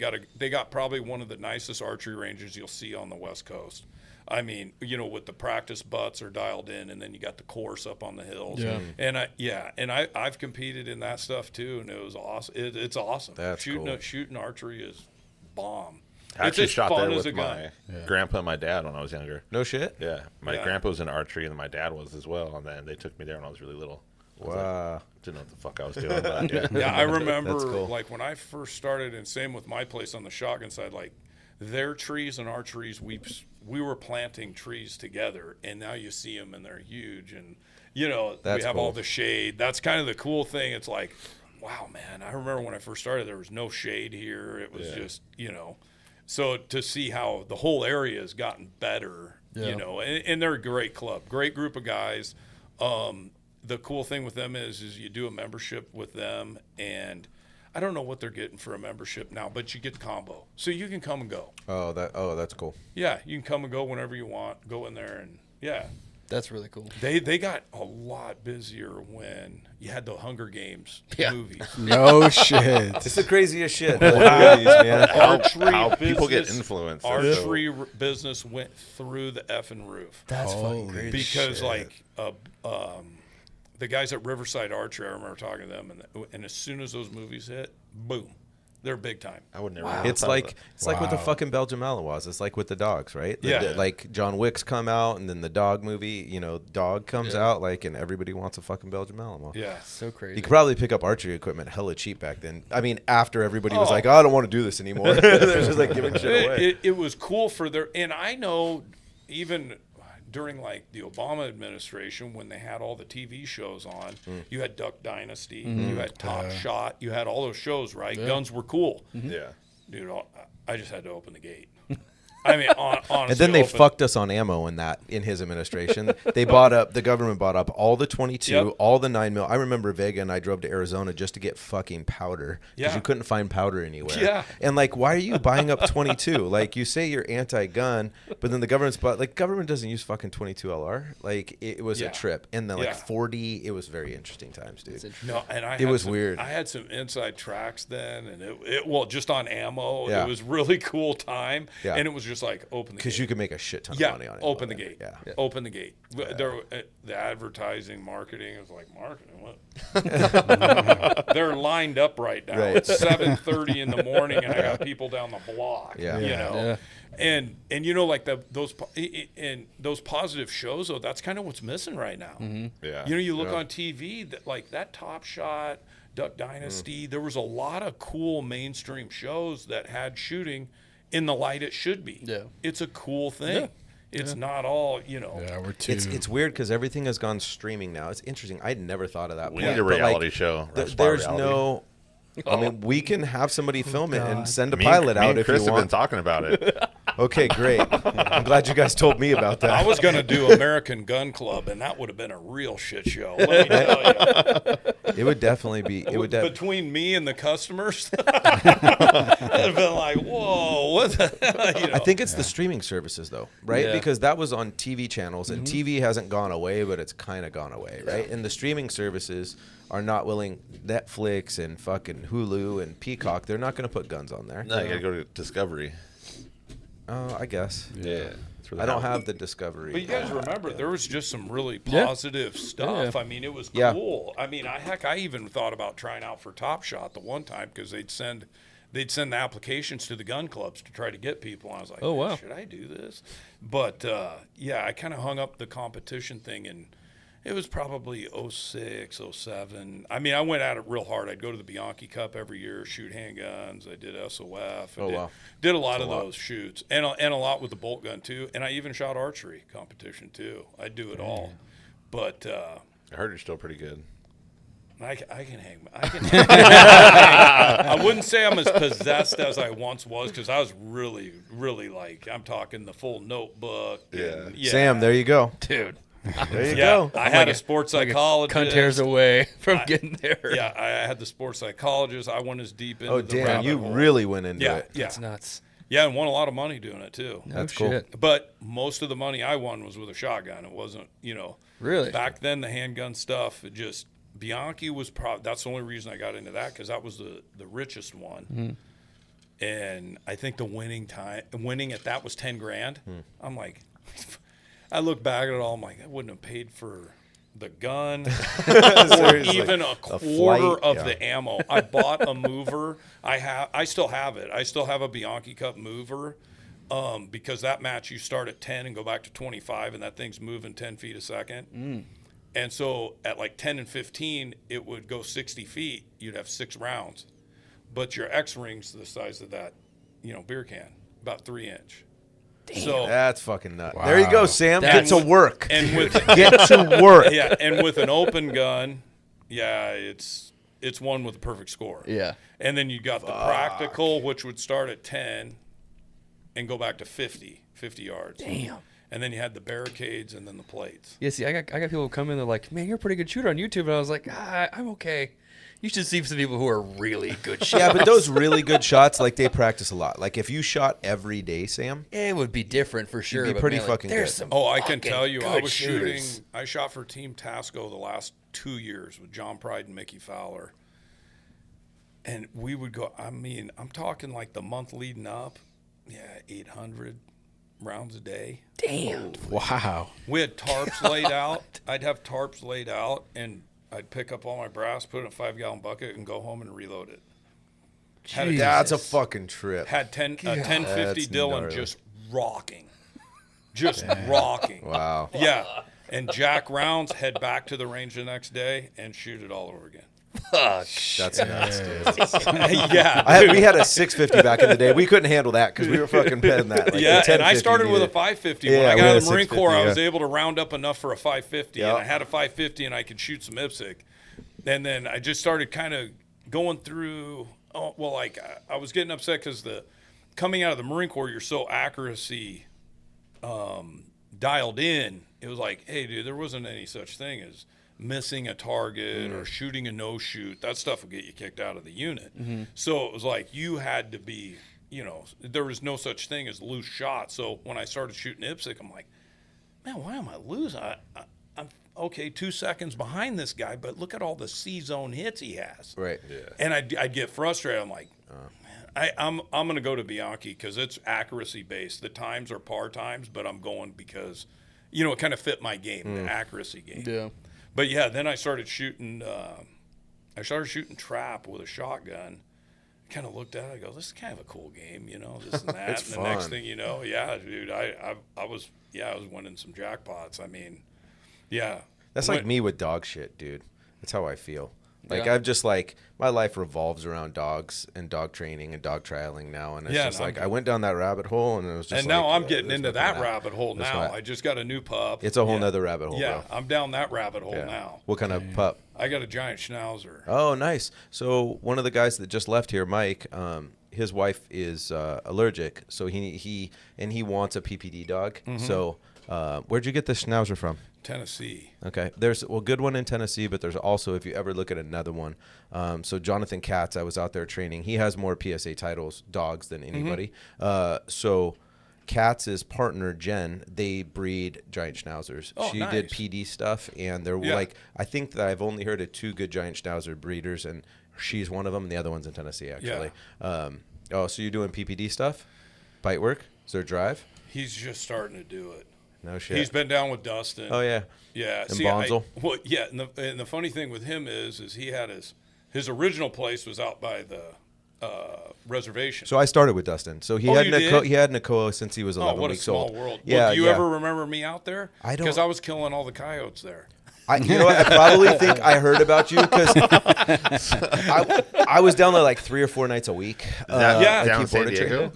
got probably one of the nicest archery ranges you'll see on the West Coast. I mean, with the practice butts are dialed in, and then you got the course up on the hills. Yeah. And I've competed in that stuff too, and it was awesome. It's awesome. That's cool. Shooting archery is bomb. I actually it's as shot fun there as with a gun. my grandpa and my dad when I was younger. No shit. Yeah, my Yeah. grandpa was in archery and my dad was as well, and then they took me there when I was really little. I was Wow. like, didn't know what the fuck I was doing, but yeah. Yeah, I remember That's cool. like when I first started, and same with my place on the shotgun side, like their trees and our trees, we were planting trees together, and now you see them and they're huge, and That's we have cool. all the shade. That's kind of the cool thing. It's like, wow, man, I remember when I first started, there was no shade here. It was just, so to see how the whole area has gotten better, and they're a great club, great group of guys. The cool thing with them is you do a membership with them, and I don't know what they're getting for a membership now, but you get the combo, so you can come and go. Oh, that's cool. Yeah, you can come and go whenever you want. Go in there, and yeah, That's really cool. they got a lot busier when you had the Hunger Games movies. No shit. It's the craziest shit. The movies, man. How people get influenced. That's so- Archery business went through the effing roof. That's fucking crazy. Because the guys at Riverside Archery, I remember talking to them, and as soon as those movies hit, boom, they're big time. I would never. It's like with the fucking Belgian Malinois. It's like with the dogs, right? Like John Wick's come out, and then the dog movie, Dog comes out, and everybody wants a fucking Belgian Malinois. Yeah. So crazy. You could probably pick up archery equipment hella cheap back then. I mean, after everybody was like, "Oh, I don't want to do this anymore," they're just like giving shit away. It was cool for and I know even during like the Obama administration when they had all the TV shows on, you had Duck Dynasty, you had Top Shot, you had all those shows, right? Guns were cool. Yeah. Dude, I just had to open the gate. I mean, honestly. And then they fucked us on ammo in his administration. The government bought up all the 22, all the 9mm. I remember Vega and I drove to Arizona just to get fucking powder because you couldn't find powder anywhere. Yeah. And why are you buying up 22? You say you're anti-gun, but then the government doesn't use fucking 22 LR. It was a trip. And then 40, it was very interesting times, dude. No, and It was weird. I had some inside tracks then, and it just on ammo. Yeah. It was really cool time, Yeah. and it was just like open the gate. Because you could make a shit ton of money on it. open the gate. Yeah. Open the gate. The advertising, marketing is like marketing. What? They're lined up right now. Right. It's 7:30 in the morning, and I got people down the block. Yeah. You know, and those positive shows, though, that's kind of what's missing right now. Yeah. You look on TV that Top Shot, Duck Dynasty. There was a lot of cool mainstream shows that had shooting in the light it should be. Yeah. It's a cool thing. It's not all, Yeah, we're too. It's weird because everything has gone streaming now. It's interesting. I'd never thought of that. We point, need a but, reality show. That's There's reality. no. I mean, we can have somebody film it and send a Me pilot and out if Chris you have been want. talking about it. Okay, great. I'm glad you guys told me about that. I was going to do American Gun Club, and that would have been a real shit show. Let me tell you. It would definitely be. It would Between me and the customers, it'd have been like, whoa, what the hell? I think it's the streaming services, though, right? Yeah. Because that was on TV channels, and TV hasn't gone away, but it's kind of gone away, right? And the streaming services are not willing. Netflix and fucking Hulu and Peacock, they're not going to put guns on there. No, you gotta go to Discovery. I guess. Yeah. I don't have the Discovery. But you guys remember, there was just some really positive stuff. I mean, it was cool. I mean, I even thought about trying out for Top Shot the one time because they'd send the applications to the gun clubs to try to get people. And I was like, wow. should I do this? But I kind of hung up the competition thing, It was probably 06, 07. I mean, I went at it real hard. I'd go to the Bianchi Cup every year, shoot handguns. I did SOF. Did a lot of those shoots, and a lot with the bolt gun too. And I even shot archery competition too. I do it all. But I heard you're still pretty good. I can hang. I wouldn't say I'm as possessed as I once was, because I was really, really like, I'm talking the full notebook. Yeah. Sam, there you go. Dude. There you go. I had a sports psychologist. Cunt hairs away from getting there. Yeah, I had the sports psychologist. I went as deep into the damn, rabbit you hole. really went into it. Yeah, It's nuts. yeah, and won a lot of money doing it too. That's No cool. shit. But most of the money I won was with a shotgun. It wasn't, Really? back then the handgun stuff. It just Bianchi was probably, that's the only reason I got into that, because that was the richest one. And I think the winning at that was 10 grand. I'm like, I look back at it all. I'm like, I wouldn't have paid for the gun or even a quarter of the ammo. I bought a mover. I still have it. I still have a Bianchi Cup mover, because that match you start at 10 and go back to 25, and that thing's moving 10 feet a second. And so at like 10 and 15, it would go 60 feet. You'd have 6 rounds, but your X ring's the size of that, beer can, about 3-inch. So That's fucking nuts. There you go, Sam. Get to work. and with Get to work. yeah, and with an open gun, it's one with a perfect score. Yeah. And then you got the practical, which would start at 10 and go back to 50 yards. Damn. And then you had the barricades and then the plates. Yeah, see, I got people come in, they're like, man, you're a pretty good shooter on YouTube. And I was like, I'm okay. You should see some people who are really good shooters. Yeah, but those really good shots, like, they practice a lot. Like, if you shot every day, Sam, It would be different for sure. be but pretty man, fucking there's good. Some Oh, I can fucking tell you, I good was shooters. I shot for Team Tasco the last 2 years with John Pride and Mickey Fowler. And we would go, I'm talking like the month leading up, 800 rounds a day. Damn. Wow. We had tarps laid out. I'd have tarps laid out, and I'd pick up all my brass, put it in a 5-gallon bucket, and go home and reload it. that's a fucking trip. Had a 1050 That's Dillon gnarly. just rocking. Just rocking. Wow. Yeah. And jack rounds, head back to the range the next day, and shoot it all over again. Fuck. That's nuts, dude. Yeah. We had a 650 back in the day. We couldn't handle that because we were fucking petting that. Like, Yeah, the and I 1050 started with a needed- 550. Yeah, When I we got had out of a the Marine 650, Corps, I yeah. was able to round up enough for a 550, Yep. and I had a 550, and I could shoot some IPSC. And then I just started kind of going through. I was getting upset because coming out of the Marine Corps, you're so accuracy dialed in. It was like, hey, dude, there wasn't any such thing as missing a target or shooting a no-shoot. That stuff would get you kicked out of the unit. So it was like you had to be, there was no such thing as loose shots. So when I started shooting IPSC, I'm like, man, why am I losing? I'm okay, 2 seconds behind this guy, but look at all the C-zone hits he has. Right. Yeah. And I'd get frustrated. I'm like, man, I'm going to go to Bianchi because it's accuracy-based. The times are par times, but I'm going because, it kind of fit my game, the accuracy game. Yeah. But yeah, then I started shooting. I started shooting trap with a shotgun. Kind of looked at it. I go, this is kind of a cool game, this and that. It's and the next fun. thing you know, yeah, dude, I was winning some jackpots. I mean, yeah. That's like me with dog shit, dude. That's how I feel. Like, Yeah. I've just my life revolves around dogs and dog training and dog trialing now. And it's Yeah, just no, like, I went down that rabbit hole and it was just And now I'm getting there's into nothing that rabbit hole That's now. why- I just got a new pup. It's a whole Yeah. nother rabbit hole, Yeah, bro. I'm down that rabbit hole Yeah. now. What kind of pup? I got a giant schnauzer. Oh, nice. So one of the guys that just left here, Mike, his wife is allergic, so he wants a PPD dog. So where'd you get the schnauzer from? Tennessee. Okay, there's a good one in Tennessee, but there's also, if you ever look at another one, so Jonathan Katz, I was out there training. He has more PSA titles, dogs, than anybody. So Katz's partner Jen, they breed giant schnauzers. Oh, she nice. did PD stuff, and they're Yeah. I think that I've only heard of 2 good giant schnauzer breeders, and she's one of them. And the other one's in Tennessee, actually. So you're doing PPD stuff, bite work? Is there a drive? He's just starting to do it. No shit. He's been down with Dustin. Oh yeah. Yeah. And See, Bonzel? and the funny thing with him is he had his original place was out by the reservation. So I started with Dustin. So he Oh, had you did? he had Nakoa since he was 11 what a weeks small old. world. Yeah. Well, do you yeah. ever remember me out there? I don't- Because I was killing all the coyotes there. You know what? I probably think I heard about you because I was down there like 3 or 4 nights a week. Yeah. Down in keep San border Diego? training.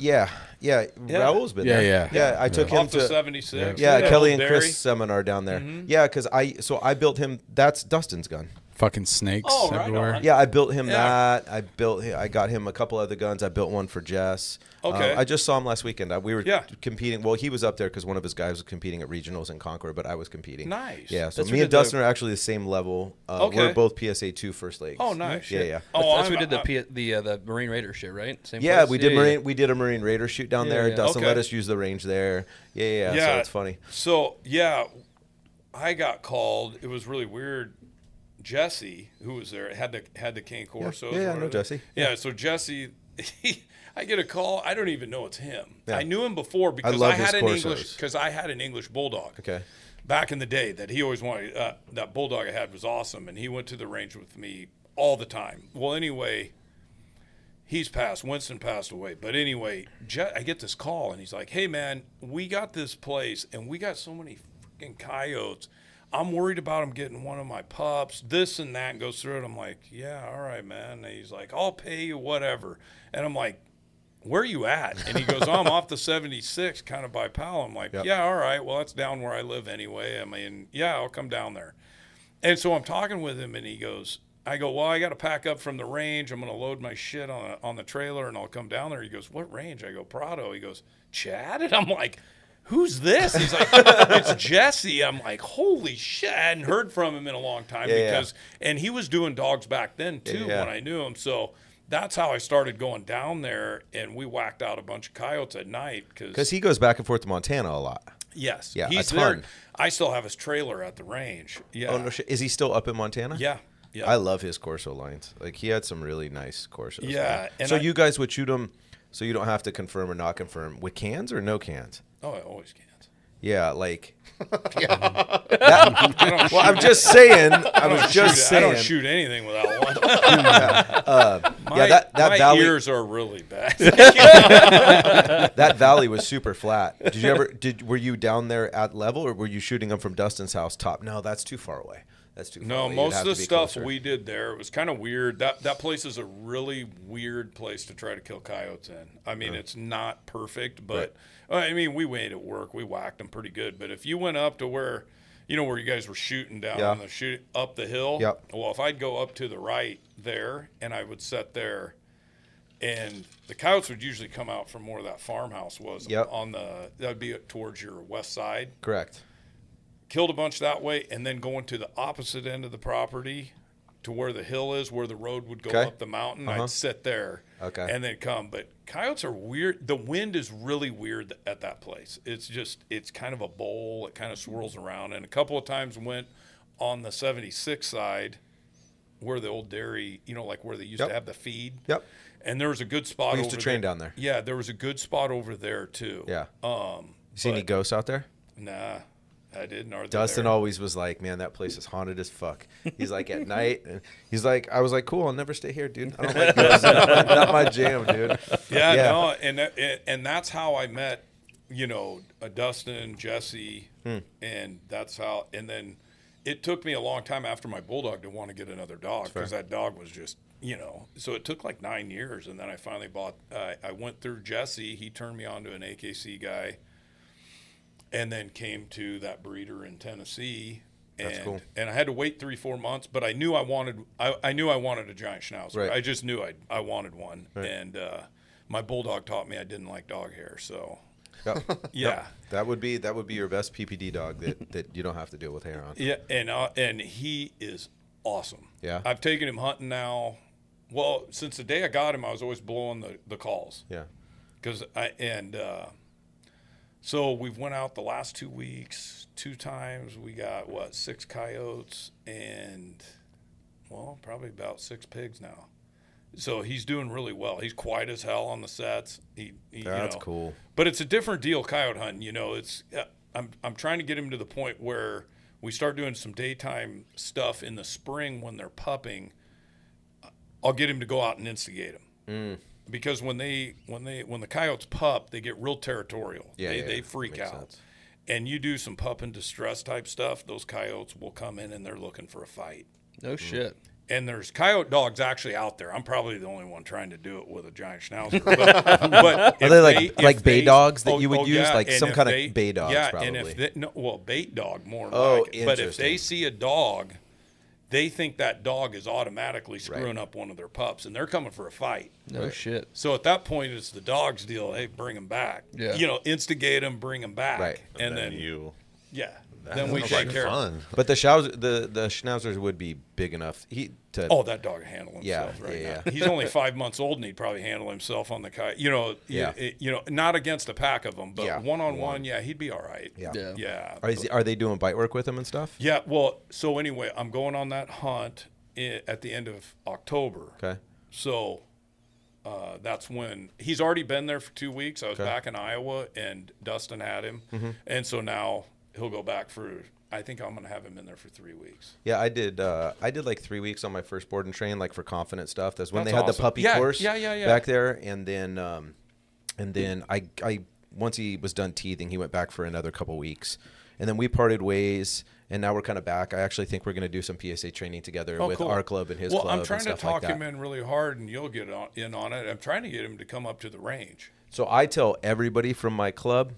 Yeah. Raul's been Yeah, there. yeah. I took him Off the to 76. Yeah, Yeah, Kelly Old and Dairy. Chris seminar down there. Yeah, because I built him. That's Dustin's gun. Fucking snakes Oh, right everywhere. on. Yeah, I built him Yeah. that. I got him a couple other guns. I built one for Jess. Okay. I just saw him last weekend. We were Yeah. competing. Well, he was up there because one of his guys was competing at regionals in Concord, but I was competing. Nice. Yeah, so That's me what and did the- Dustin are actually the same level. Okay. We're both PSA 2 first leagues. Oh, nice. Yeah, yeah. Oh, That's what we I'm- did the Marine Raider shit, right? Same Yeah, place? we did Marine. We did a Marine Raider shoot down there. yeah. Dustin Okay. let us use the range there. Yeah. So Yeah. it's funny. So yeah, I got called. It was really weird. Jesse, who was there, had the Cane Corsos. Yeah, I or know whatever. Jesse. Yeah, so Jesse, I get a call. I don't even know it's him. Yeah. I knew him before because love I had his an Corsos. English because I had an English bulldog. Okay. Back in the day, that he always wanted. That bulldog I had was awesome, and he went to the range with me all the time. Well, anyway, he's passed. Winston passed away. But anyway, I get this call, and he's like, "Hey, man, we got this place, and we got so many freaking coyotes. I'm worried about him getting one of my pups, this and that," and goes through it. I'm like, "Yeah, all right, man." And he's like, "I'll pay you whatever." And I'm like, "Where are you at?" And he goes, "Oh, I'm off the 76 kind of by Powell." I'm like, Yep. "Yeah, all right. Well, that's down where I live anyway. I mean, yeah, I'll come down there." And so I'm talking with him, and he goes, I go, "Well, I got to pack up from the range. I'm going to load my shit on the trailer, and I'll come down there." He goes, "What range?" I go, "Prado." He goes, "Chad?" And I'm like, "Who's this?" He's like, "It's Jesse." I'm like, "Holy shit!" I hadn't heard from him in a long time and he was doing dogs back then too when I knew him. So that's how I started going down there, and we whacked out a bunch of coyotes at night Because he goes back and forth to Montana a lot. yes, Yeah, he's a there. ton. I still have his trailer at the range. Yeah. Oh no shit! Is he still up in Montana? Yeah. Yeah. I love his Corso lines. Like he had some really nice Corsos. Yeah, man. and So I- you guys would shoot them, so you don't have to confirm or not confirm with cans or no cans. Oh, I always can. Yeah, like. I don't Well, I'm just saying. I was shoot just it. saying. I don't shoot anything without one. that my valley. ears are really bad. That valley was super flat. Did you ever? Were you down there at level, or were you shooting them from Dustin's house top? No, that's too far away. That's too far No, away. You'd most have of the to be stuff closer. we did there, it was kind of weird. That place is a really weird place to try to kill coyotes in. I mean, it's not perfect, but I mean, we made it work. We whacked them pretty good. But if you went up to where, where you guys were shooting down Yeah. on the shoot up the hill, Yep. well, if I'd go up to the right there and I would set there, and the coyotes would usually come out from where that farmhouse was Yep. that'd be towards your west side. Correct. Killed a bunch that way, and then going to the opposite end of the property to where the hill is, where the road would go Okay. up the mountain. Uh-huh. I'd sit there Okay. and then come. But coyotes are weird. The wind is really weird at that place. It's kind of a bowl. It kind of swirls around. And a couple of times went on the 76 side where the old dairy, like where they used Yep. to have the feed. Yep. And there was a good spot We used to over train there. down there. Yeah, there was a good spot over there too. Yeah. You see any ghosts out there? Nah, I didn't. Are they Dustin there? always was like, "Man, that place is haunted as fuck." He's like, at night, and he's like, "I was like, cool, I'll never stay here, dude. I don't like ghosts. Not my jam, dude." Yeah, Yeah. no, and that's how I met, Dustin, Jesse, and that's how. And then it took me a long time after my bulldog to want to get another dog because that dog was just, So it took like 9 years, and then I finally bought. I went through Jesse. He turned me on to an AKC guy, and then came to that breeder in Tennessee. That's cool. And I had to wait 3-4 months, but I knew I wanted. I knew I wanted a giant schnauzer. Right. I just knew I wanted one, Right. and my bulldog taught me I didn't like dog hair. So Yep. yeah, Yep. That would be your best PPD dog that you don't have to deal with hair on. yeah, and he is awesome. Yeah. I've taken him hunting now. Well, since the day I got him, I was always blowing the calls. Yeah. So we've went out the last 2 weeks 2 times. We got 6 coyotes and probably about 6 pigs now. So he's doing really well. He's quiet as hell on the sets. That's cool. But it's a different deal coyote hunting. It's I'm trying to get him to the point where we start doing some daytime stuff in the spring when they're pupping. I'll get him to go out and instigate them. Because when the coyotes pup, they get real territorial. Yeah, They freak makes out. sense. and you do some pup and distress type stuff, those coyotes will come in and they're looking for a fight. No shit. And there's coyote dogs actually out there. I'm probably the only one trying to do it with a giant schnauzer. But Are they like bay dogs that you would use? yeah, Like and some if kind they- of bay dogs, yeah, probably. and if they, no, well, bait dog more. Oh, like it. But if they interesting. see a dog, they think that dog is automatically screwing up one of their pups, and they're coming for a fight. No shit. So at that point, it's the dog's deal. Hey, bring them back. Yeah. You know, instigate them, bring them back. Right. And then you. yeah. That Then we sounds take like care of fun. But the schnauzers would be big enough. Oh, that dog can handle Yeah, himself right yeah, now. He's only 5 months old, and he'd probably handle himself on the coyote. You know, Yeah. you know, not against a pack of them, but Yeah, one-on-one, yeah, he'd be all right. Yeah. Yeah. Yeah. Are they doing bite work with him and stuff? Yeah, well, so anyway, I'm going on that hunt at the end of October. Okay. So that's when he's already been there for 2 weeks. I was Okay. back in Iowa, and Dustin had him. And so now he'll go back for, I think I'm going to have him in there for 3 weeks. Yeah, I did like 3 weeks on my first board and train, like for confident stuff. That's when That's they had awesome. the puppy Yeah, course yeah. back there, and then I once he was done teething, he went back for another couple weeks, and then we parted ways, and now we're kind of back. I actually think we're going to do some PSA training together with cool. our club and his Well, club. I'm trying and to stuff like talk him that. in really hard, and you'll get in on it. I'm trying to get him to come up to the range. So I tell everybody from my club,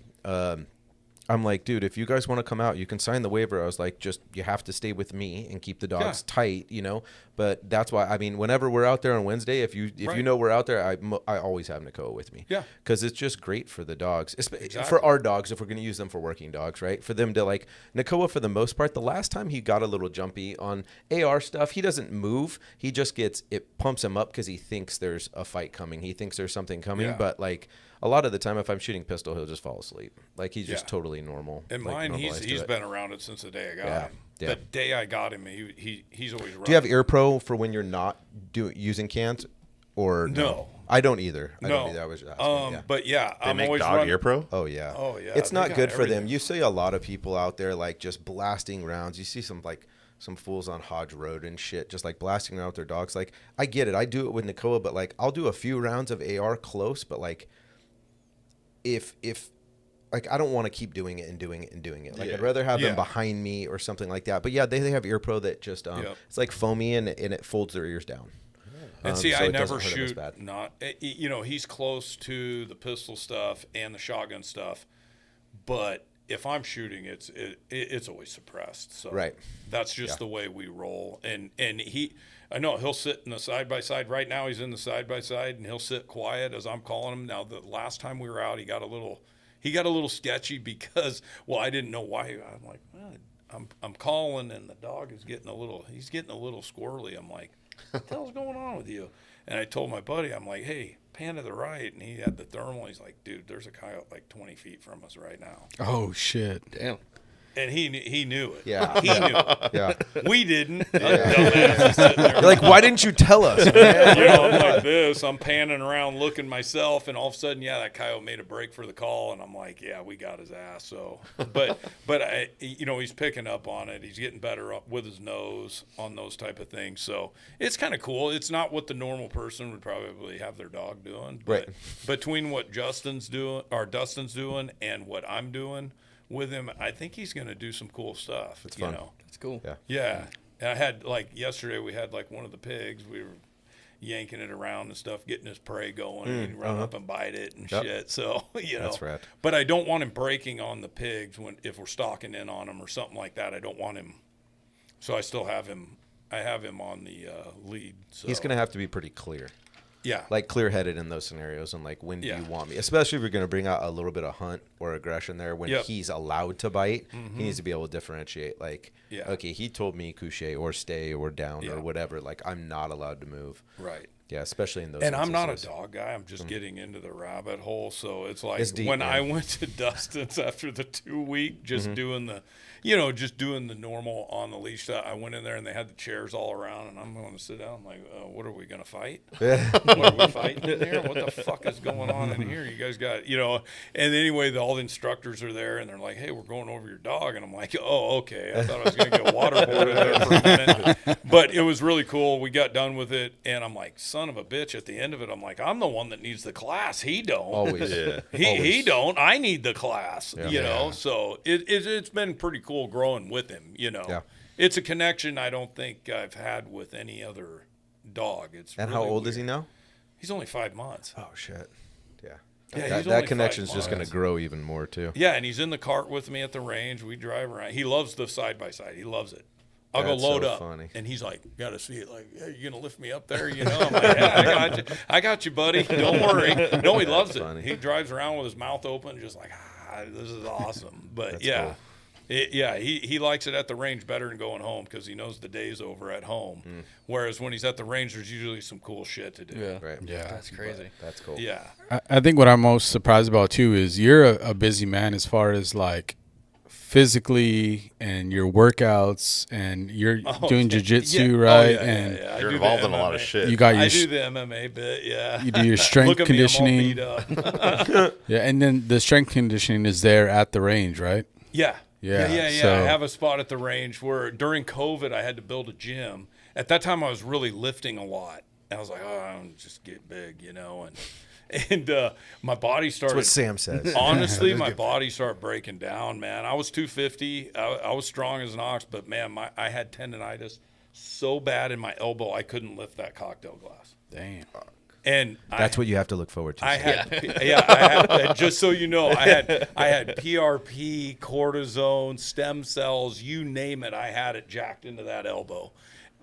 I'm like, dude, if you guys want to come out, you can sign the waiver. I was like, just you have to stay with me and keep the dogs tight, you know. But that's why, I mean, whenever we're out there on Wednesday, if you Right. know we're out there, I always have Nakoa with me. Yeah. Because it's just great for the dogs, Exactly. for our dogs, if we're going to use them for working dogs, right? For them to like Nakoa, for the most part, the last time he got a little jumpy on AR stuff, he doesn't move. He just it pumps him up because he thinks there's a fight coming. He thinks there's something coming, Yeah. but like. A lot of the time, if I'm shooting pistol, he'll just fall asleep. Like he's just Yeah. totally normal. And like, mine, normalized to he's it. been around it since the day I got Yeah, him. yeah. The day I got him, he's always running. Do you have Ear Pro for when you're not using cans, or No. I don't either. I No. don't either. I was just asking. Yeah. But yeah, They I'm make always dog running. ear pro. Oh yeah. Oh, yeah, It's they not got good for them. everything. You see a lot of people out there like just blasting rounds. You see some fools on Hodge Road and shit, just like blasting around with their dogs. Like I get it. I do it with Nakoa, but like I'll do a few rounds of AR close, but like. If like I don't want to keep doing it and doing it and doing it. Like Yeah. I'd rather have Yeah. them behind me or something like that. But yeah, they have Ear Pro that just Yep. it's like foamy and it folds their ears down. And see, so I it doesn't never hurt him as shoot. bad. Not you know, he's close to the pistol stuff and the shotgun stuff, but if I'm shooting, it's always suppressed. So Right. that's just Yeah. the way we roll. And I know he'll sit in the side by side. Right now, he's in the side by side, and he'll sit quiet as I'm calling him. Now, the last time we were out, he got a little sketchy because, well, I didn't know why. I'm like, well, I'm calling, and the dog is getting a little squirrely. I'm like, what the hell's going on with you? And I told my buddy, I'm like, hey, pan to the right, and he had the thermal. He's like, dude, there's a coyote like 20 feet from us right now, Oh shit! Damn. and he knew it. Yeah. he knew it. Yeah. We didn't. Dumbass is sitting there. You're like, why didn't you tell us, man? You know, I'm like this. I'm panning around looking myself, and all of a sudden, yeah, that coyote made a break for the call, and I'm like, yeah, we got his ass. So, but I, you know, he's picking up on it. He's getting better up with his nose on those type of things. So it's kind of cool. It's not what the normal person would probably have their dog doing, but Right. between what Dustin's doing, and what I'm doing with him, I think he's going to do some cool stuff. It's fun. You know? That's cool. Yeah. Yeah. And I had, like, yesterday we had, like, one of the pigs. We were yanking it around and stuff, getting his prey going, and he'd run up and bite it and Yep. shit. So, you know. That's rad. But I don't want him breaking on the pigs if we're stalking in on them or something like that. I don't want him. So I still have him. I have him on the lead. So. He's gonna have to be pretty clear. Yeah. Like clear-headed in those scenarios, and like when do Yeah. you want me? Especially if you're going to bring out a little bit of hunt or aggression there when Yep. he's allowed to bite. He needs to be able to differentiate. Like, Yeah. okay, he told me couche or stay or down Yeah. or whatever. Like, I'm not allowed to move. Right. Yeah, especially in those. And I'm not a instances. dog guy. I'm just getting into the rabbit hole. So it's like It's deep, when man. I went to Dustin's after the 2 week, just doing the, just doing the normal on the leash stuff. I went in there and they had the chairs all around, and I'm going to sit down. I'm like, what are we going to fight? What are we fighting in here? What the fuck is going on in here? You guys got, and anyway, all the instructors are there, and they're like, hey, we're going over your dog. And I'm like, oh, okay. I thought I was going to get waterboarded there for a minute. But it was really cool. We got done with it, and I'm like, son of a bitch. At the end of it, I'm like, I'm the one that needs the class. He don't. Always. Yeah. He don't. I need the class, So it's been pretty cool growing with him, Yeah. It's a connection I don't think I've had with any other dog. It's And really how old weird. is he now? He's only 5 months. Oh, shit. Yeah. Yeah, he's that only connection is 5 just going to months. grow even more, too. Yeah, and he's in the cart with me at the range. We drive around. He loves the side-by-side. He loves it. I'll That's go load so up, funny. and he's like, "Got to see it." Like, "Yeah, you gonna lift me up there?" I'm like, "Yeah, I got you, buddy. Don't worry." No, he loves it. funny. He drives around with his mouth open, just like, this is awesome. But That's yeah, cool. he likes it at the range better than going home because he knows the day's over at home. Whereas when he's at the range, there's usually some cool shit to do. Yeah. Right. Yeah. That's crazy. That's cool. Yeah. I think what I'm most surprised about too is you're a busy man as far as like physically and your workouts, and you're doing jiu-jitsu, right? And I You're do involved the in a lot of MMA. shit. you got your I do the MMA bit, yeah. you do your strength Look at me, I'm all conditioning. beat up. Yeah, and then the strength conditioning is there at the range, right? Yeah. Yeah, I so- have a spot at the range where during COVID I had to build a gym. At that time I was really lifting a lot. And I was like, I'm just get big, and my body started. That's what Sam says. Honestly, my body started breaking down, man. I was 250. I was strong as an ox, but man, I had tendonitis so bad in my elbow I couldn't lift that cocktail glass. Damn. And That's what you have to look forward to. I had just so you know, I had PRP, cortisone, stem cells, you name it. I had it jacked into that elbow,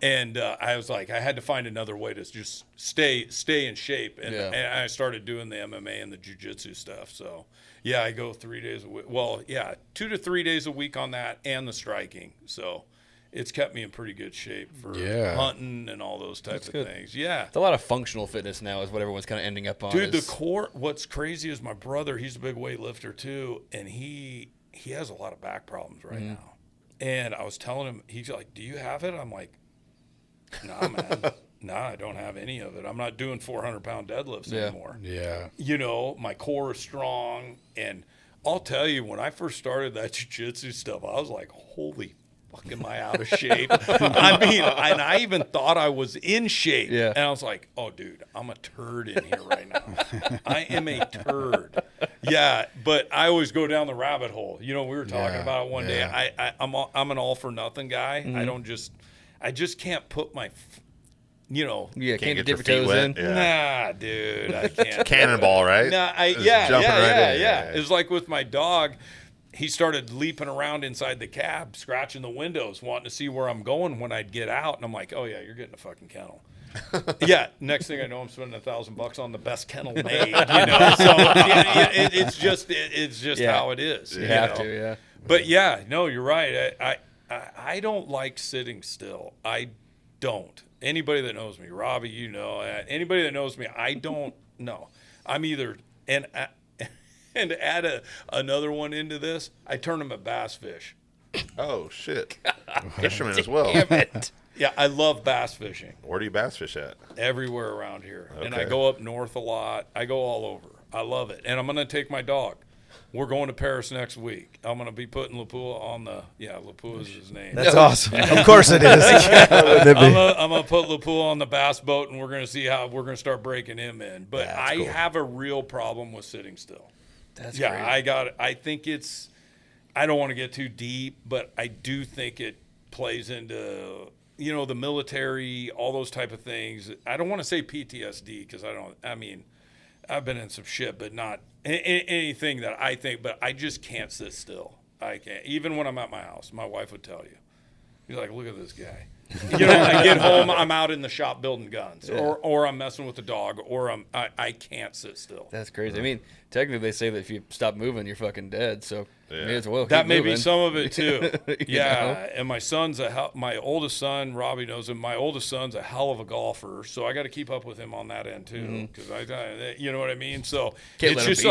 and I was like, I had to find another way to just stay in shape, and I started doing the MMA and the jiu-jitsu stuff. So yeah, I go 3 days a week. Well, yeah, 2 to 3 days a week on that and the striking. So it's kept me in pretty good shape for hunting and all those types of things. Yeah. It's a lot of functional fitness now is what everyone's kind of ending up on. Dude, the core, what's crazy is my brother, he's a big weightlifter too, and he has a lot of back problems right now. And I was telling him, he's like, do you have it? I'm like, nah, man. Nah, I don't have any of it. I'm not doing 400-pound deadlifts anymore. Yeah. My core is strong. And I'll tell you, when I first started that jiu-jitsu stuff, I was like, holy fuck, am I out of shape? I mean, and I even thought I was in shape. Yeah. And I was like, oh, dude, I'm a turd in here right now. I am a turd. Yeah, but I always go down the rabbit hole. We were talking about it one day. I'm an all-for-nothing guy. I just can't put my can't get your dip your feet toes wet. in. Yeah. Nah, dude, I can't. Cannonball, right? Nah, Just jumping right in. yeah. It's like with my dog. He started leaping around inside the cab, scratching the windows, wanting to see where I'm going when I'd get out. And I'm like, oh, yeah, you're getting a fucking kennel. Yeah, next thing I know, I'm spending $1,000 on the best kennel made, So it's just how it is. You have to, yeah. But yeah, no, you're right. I don't like sitting still. I don't. Anybody that knows me, Robbie, anybody that knows me, I don't know. I'm either and to add another one into this, I turn them at bass fish. Oh, shit. Fisherman as well. Damn it. Yeah, I love bass fishing. Where do you bass fish at? Everywhere around here. And I Okay. go up north a lot. I go all over. I love it. And I'm going to take my dog. We're going to Paris next week. I'm going to be putting Lapua on the – Lapua is his name. That's awesome. Of course it is. Wouldn't it be? I'm gonna put Lapua on the bass boat, and we're gonna see how we're gonna start breaking him in. But That's I cool. have a real problem with sitting still. That's Yeah, crazy. I think it's. I don't want to get too deep, but I do think it plays into the military, all those type of things. I don't want to say PTSD because I've been in some shit, but not anything that I think. But I just can't sit still. I can't. Even when I'm at my house, my wife would tell you. You're like, look at this guy. I get home, I'm out in the shop building guns, or I'm messing with the dog, or I can't sit still. That's crazy. I mean, technically they say that if you stop moving, you're fucking dead. So may as well keep That may be moving. some of it too. Yeah, know? and my son's my oldest son, Robbie knows him. My oldest son's a hell of a golfer, so I got to keep up with him on that end too, because you know what I mean. So Can't it's let him just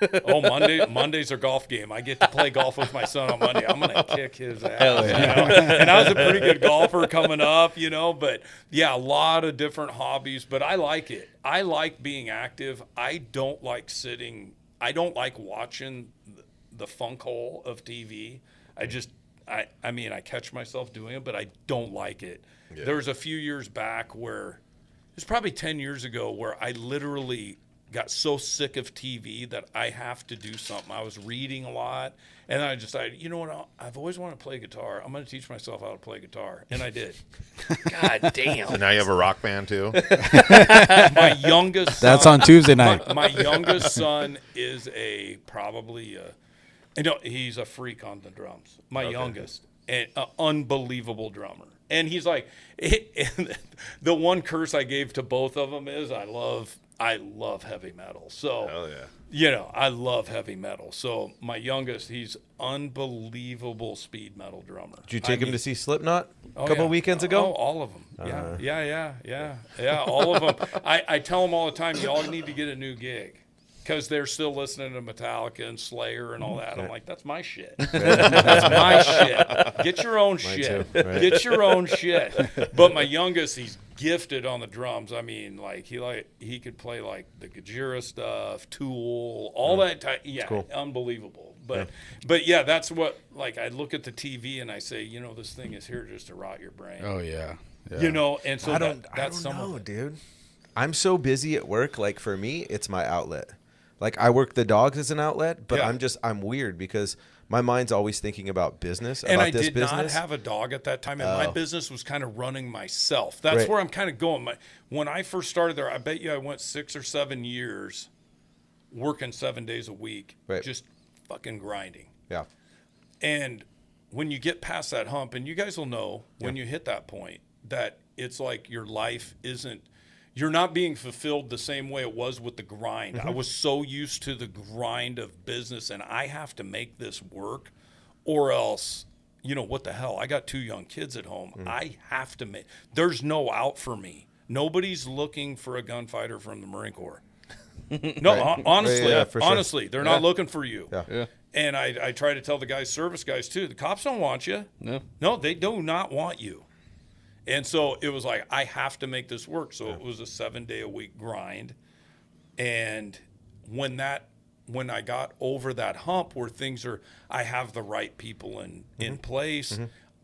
beat like, oh, Monday's our golf game. I get to play golf with my son on Monday. I'm gonna kick his ass. Hell yeah. You know? And I was a pretty good golfer coming up, you know. But yeah, a lot of different hobbies. But I like it. I like being active. I don't like sitting. I don't like watching the funk hole of TV. I mean, I catch myself doing it, but I don't like it. Yeah. There was a few years back where, it was probably 10 years ago, where I literally got so sick of TV that I have to do something. I was reading a lot, and I decided, you know what, I've always wanted to play guitar. I'm going to teach myself how to play guitar, and I did. God damn. So now you have a rock band too? My youngest son. That's on Tuesday night. My youngest son is he's a freak on the drums. My youngest, and an unbelievable drummer. And he's like, the one curse I gave to both of them is I love heavy metal. So, Hell yeah. you know, I love heavy metal. So my youngest, he's unbelievable speed metal drummer. Did you take him to see Slipknot a couple weekends ago? Oh, all of them. Yeah, all of them. I tell them all the time, y'all need to get a new gig. Because they're still listening to Metallica and Slayer and all that. I'm like, that's my shit. That's my shit. Get your own shit. Right. Get your own shit. But my youngest, he's gifted on the drums. I mean, he could play like the Gojira stuff, Tool, all that type. Yeah, cool. Unbelievable. But yeah, that's what, like, I look at the TV and I say, you know, this thing is here just to rot your brain. Oh yeah. You know, and so I that's don't some know, of it. dude. I'm so busy at work. Like, for me, it's my outlet. Like, I work the dogs as an outlet, but I'm weird because my mind's always thinking about business, and about I this did business. not have a dog at that time, and my business was kind of running myself. That's where I'm kind of going. When I first started there, I bet you I went 6 or 7 years working 7 days a week, just fucking grinding. Yeah. And when you get past that hump, and you guys will know when you hit that point, that it's like your life isn't, you're not being fulfilled the same way it was with the grind. I was so used to the grind of business, and I have to make this work, or else, you know, what the hell? I got 2 young kids at home. I have to make, there's no out for me. Nobody's looking for a gunfighter from the Marine Corps. No, honestly, they're not looking for you. Yeah. And I try to tell the service guys too, the cops don't want you. No, they do not want you. And so it was like, I have to make this work. So it was a 7-day-a-week grind. And when I got over that hump where I have the right people in place,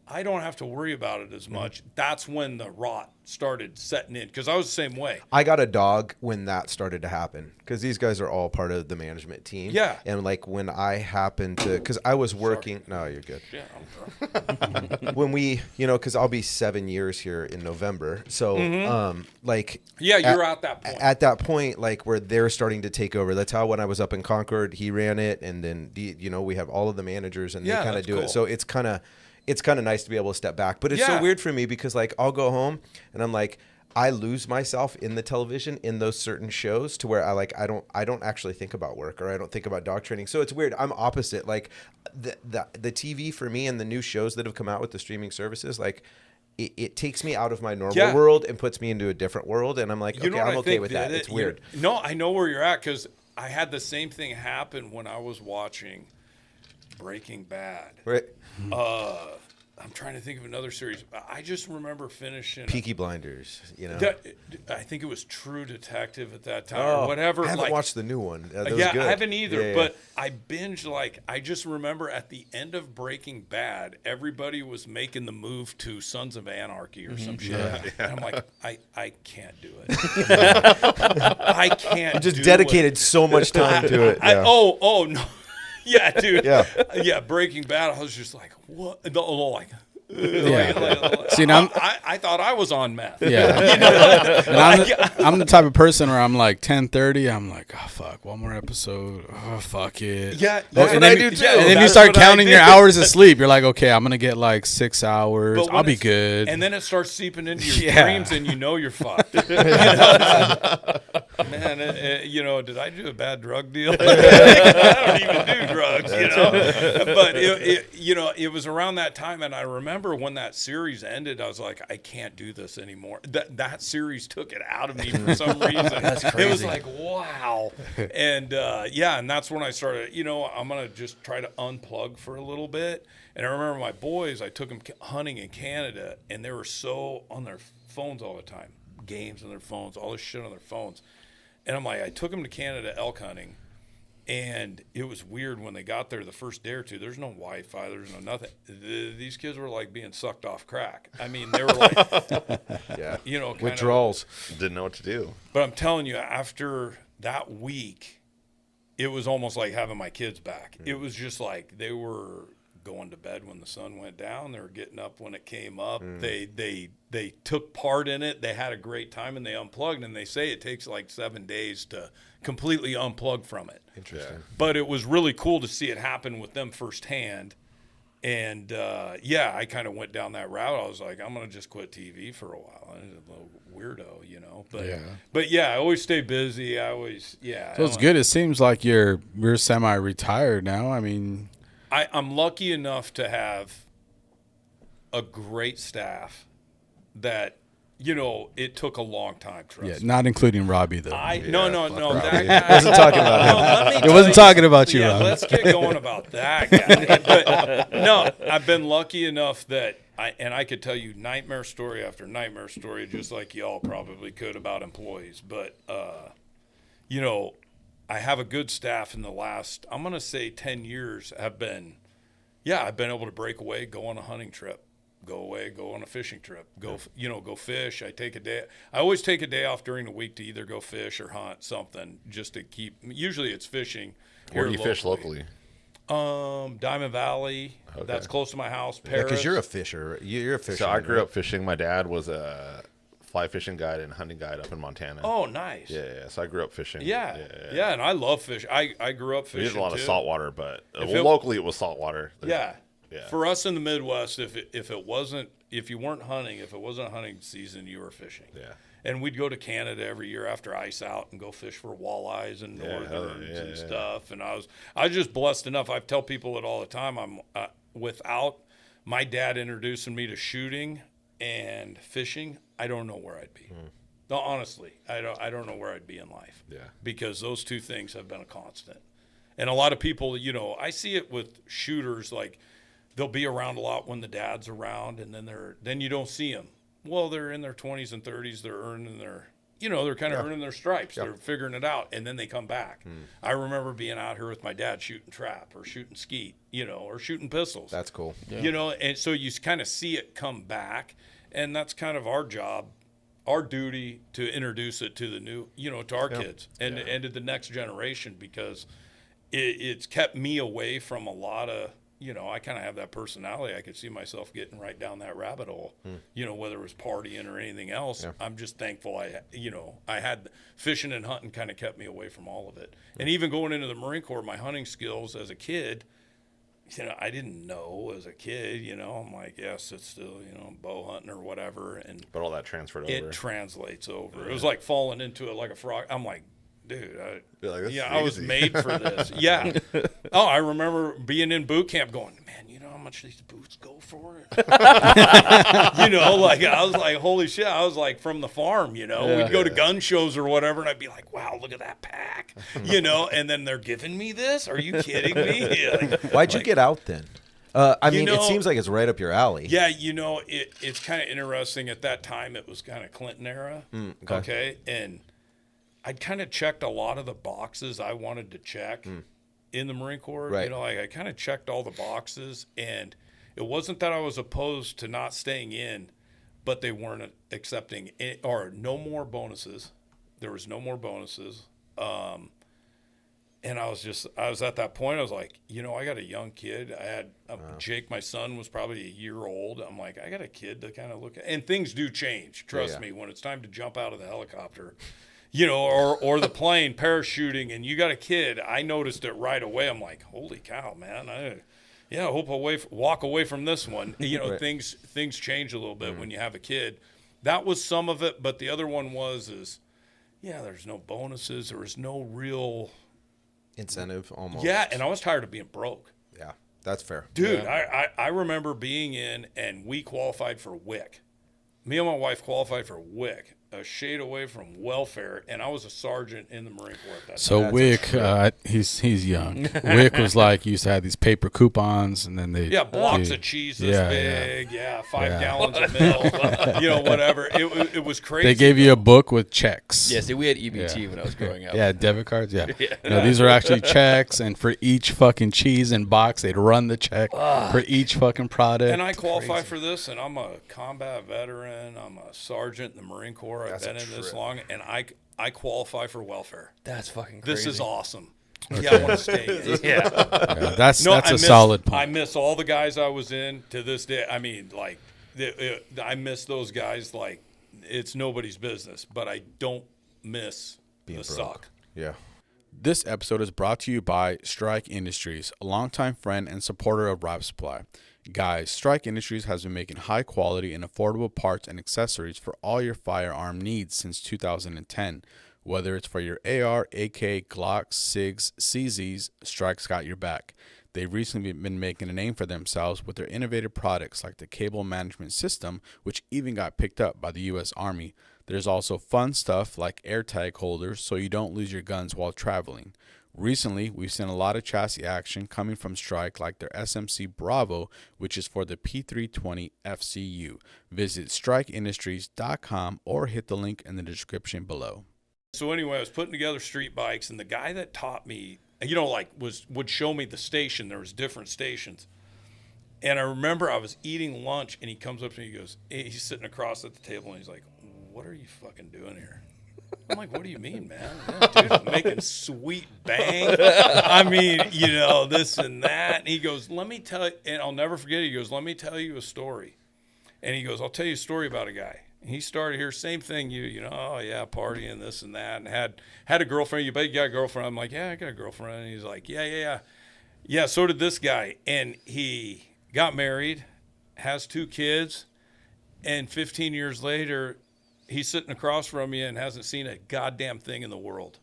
I don't have to worry about it as much. That's when the rot started setting in, because I was the same way. I got a dog when that started to happen, because these guys are all part of the management team. Yeah. And like when I happened to, because I was working. No, you're good. Yeah, I'm sorry. When we, you know, because I'll be 7 years here in November. So, like. Yeah, you're at that point. At that point, like where they're starting to take over. That's how when I was up in Concord, he ran it. And then, you know, we have all of the managers and they kind of do it. So it's kind of nice to be able to step back. But it's so weird for me because, like, I'll go home and I'm like, I lose myself in the television in those certain shows to where I don't actually think about work, or I don't think about dog training. So it's weird. I'm opposite. Like the TV for me and the new shows that have come out with the streaming services, like it takes me out of my normal world and puts me into a different world. And I'm like, okay, I'm okay with that. It's weird. No, I know where you're at, because I had the same thing happen when I was watching Breaking Bad. Right. I'm trying to think of another series. I just remember finishing Peaky Blinders, you know. I think it was True Detective at that time, or whatever. I haven't watched the new one. That was good. I haven't either. Yeah. But I binged, like, I just remember at the end of Breaking Bad, everybody was making the move to Sons of Anarchy or some shit. And I'm like, I can't do it. I can't. You just dedicated so much time to it. Oh no. Yeah, dude. Yeah. Breaking Bad. I was just like, what? See, now I thought I was on meth. Yeah. You know? And I'm the type of person where I'm like 10:30. I'm like, oh fuck, one more episode. Oh fuck it. Yeah, that's what I do too. And then you start counting your hours of sleep. You're like, okay, I'm gonna get like 6 hours. I'll be good. And then it starts seeping into your dreams, and you know you're fucked. Man, did I do a bad drug deal? I don't even do drugs, But it was around that time, and I remember when that series ended, I was like, I can't do this anymore. That series took it out of me for some reason. That's crazy. It was like, wow. And and that's when I started. I'm gonna just try to unplug for a little bit. And I remember my boys, I took them hunting in Canada, and they were so on their phones all the time, games on their phones, all this shit on their phones. And I'm like, I took them to Canada elk hunting, and it was weird when they got there the first day or two. There's no Wi-Fi, there's no nothing. These kids were like being sucked off crack. I mean, they were like, withdrawals. Didn't know what to do. But I'm telling you, after that week, it was almost like having my kids back. It was just like they were going to bed when the sun went down. They were getting up when it came up. They took part in it. They had a great time, and they unplugged. And they say it takes like 7 days to completely unplug from it. Interesting. But it was really cool to see it happen with them firsthand. And I kind of went down that route. I was like, I'm gonna just quit TV for a while. I'm a little weirdo, But I always stay busy. I always So it's good. It seems like you're semi-retired now. I mean, I'm lucky enough to have a great staff that, it took a long time, trust me. not including Robbie though. No. That I wasn't talking about him. It wasn't talking about you, Rob. Let's get going about that guy. But, no, I've been lucky enough that I could tell you nightmare story after nightmare story, just like y'all probably could about employees. But, I have a good staff in the last, I'm going to say 10 years I've been able to break away, go on a hunting trip, go away, go on a fishing trip, go fish. I always take a day off during the week to either go fish or hunt something just to keep, usually it's fishing. Where do you fish locally? Diamond Valley. Okay. That's close to my house. Paris. Because you're a fisher. You're a fisher. So I grew up fishing. My dad was a fly fishing guide and hunting guide up in Montana. Oh, nice. Yeah. So I grew up fishing. Yeah, and I love fishing. I grew up fishing. We did a lot of saltwater, but locally it was saltwater. Yeah. For us in the Midwest, if you weren't hunting, if it wasn't hunting season, you were fishing. Yeah. And we'd go to Canada every year after ice out and go fish for walleyes and northerns and stuff. And I was just blessed enough. I tell people it all the time. I'm without my dad introducing me to shooting and fishing, I don't know where I'd be. No, honestly, I don't know where I'd be in life. Yeah. Because those two things have been a constant. And a lot of people, I see it with shooters, like they'll be around a lot when the dad's around, and then you don't see them. Well, they're in their 20s and 30s. They're earning their, they're kind of earning their stripes. They're figuring it out, and then they come back. I remember being out here with my dad shooting trap or shooting skeet, or shooting pistols. That's cool. Yeah. And so you kind of see it come back, and that's kind of our job, our duty to introduce it to the new, to our kids and to the next generation, because it's kept me away from a lot of, I kind of have that personality. I could see myself getting right down that rabbit hole, whether it was partying or anything else. Yeah. I'm just thankful I had fishing and hunting kind of kept me away from all of it. And even going into the Marine Corps, my hunting skills as a kid, I didn't know as a kid, I'm like, yes, it's still, bow hunting or whatever. But all that transferred over. It translates over. Yeah. It was like falling into it like a frog. I'm like, dude, I was made for this. Yeah. Oh, I remember being in boot camp going, man, you know how much these boots go for? Like I was like, holy shit. I was like from the farm, we'd go to gun shows or whatever, and I'd be like, wow, look at that pack, and then they're giving me this? Are you kidding me? Why'd you get out then? It seems like it's right up your alley. Yeah, it's kind of interesting. At that time, it was kind of Clinton era. Okay. And I'd kind of checked a lot of the boxes I wanted to check in the Marine Corps. Right. I kind of checked all the boxes, and it wasn't that I was opposed to not staying in, but they weren't accepting it, or no more bonuses. There was no more bonuses. And I was at that point, I was like, I got a young kid. I had Jake, my son, was probably a year old. I'm like, I got a kid to kind of look at, and things do change. Trust me, when it's time to jump out of the helicopter, or the plane parachuting, and you got a kid, I noticed it right away. I'm like, holy cow, man. I hope I walk away from this one. Right. Things change a little bit when you have a kid. That was some of it, but the other one is yeah, there's no bonuses. There was no real Incentive almost. Yeah, and I was tired of being broke. Yeah, that's fair. Dude, I remember being in, and we qualified for WIC. Me and my wife qualified for WIC, a shade away from welfare, and I was a sergeant in the Marine Corps at that time. So WIC, he's young. WIC was like, you used to have these paper coupons, and then they blocks of cheese this big, 5 gallons of milk, whatever. It was crazy. They gave you a book with checks. Yeah, see, we had EBT when I was growing up. Yeah, debit cards. Yeah, no, these are actually checks, and for each fucking cheese and box, they'd run the check for each fucking product. And I qualify for this, and I'm a combat veteran. I'm a sergeant in the Marine Corps. I've been in this long, and I qualify for welfare. That's fucking crazy. This is awesome. Yeah, I want to stay in. Yeah. That's a solid point. I miss all the guys I was in to this day. I mean, like, I miss those guys like it's nobody's business, but I don't miss Being the broke. suck. Yeah. This episode is brought to you by Strike Industries, a longtime friend and supporter of Rap Supply. Guys, Strike Industries has been making high quality and affordable parts and accessories for all your firearm needs since 2010. Whether it's for your AR, AK, Glocks, SIGs, CZs, Strike's got your back. They've recently been making a name for themselves with their innovative products like the cable management system, which even got picked up by the U.S. Army. There's also fun stuff like AirTag holders so you don't lose your guns while traveling. Recently, we've seen a lot of chassis action coming from Strike, like their SMC Bravo, which is for the P320 FCU. Visit strikeindustries.com or hit the link in the description below. So anyway, I was putting together street bikes, and the guy that taught me, would show me the station. There was different stations. And I remember I was eating lunch, and he comes up to me, he's sitting across at the table, and he's like, "What are you fucking doing here?" I'm like, "What do you mean, man?" "Yeah, dude, I'm making sweet bang. I mean, this and that. And he goes, "Let me tell you," and I'll never forget it. He goes, "Let me tell you a story." And he goes, "I'll tell you a story about a guy." And he started here, same thing, partying, this and that, and had a girlfriend. "You bet you got a girlfriend?" I'm like, "Yeah, I got a girlfriend." And he's like, Yeah, so did this guy. And he got married, has 2 kids, and 15 years later, he's sitting across from you and hasn't seen a goddamn thing in the world.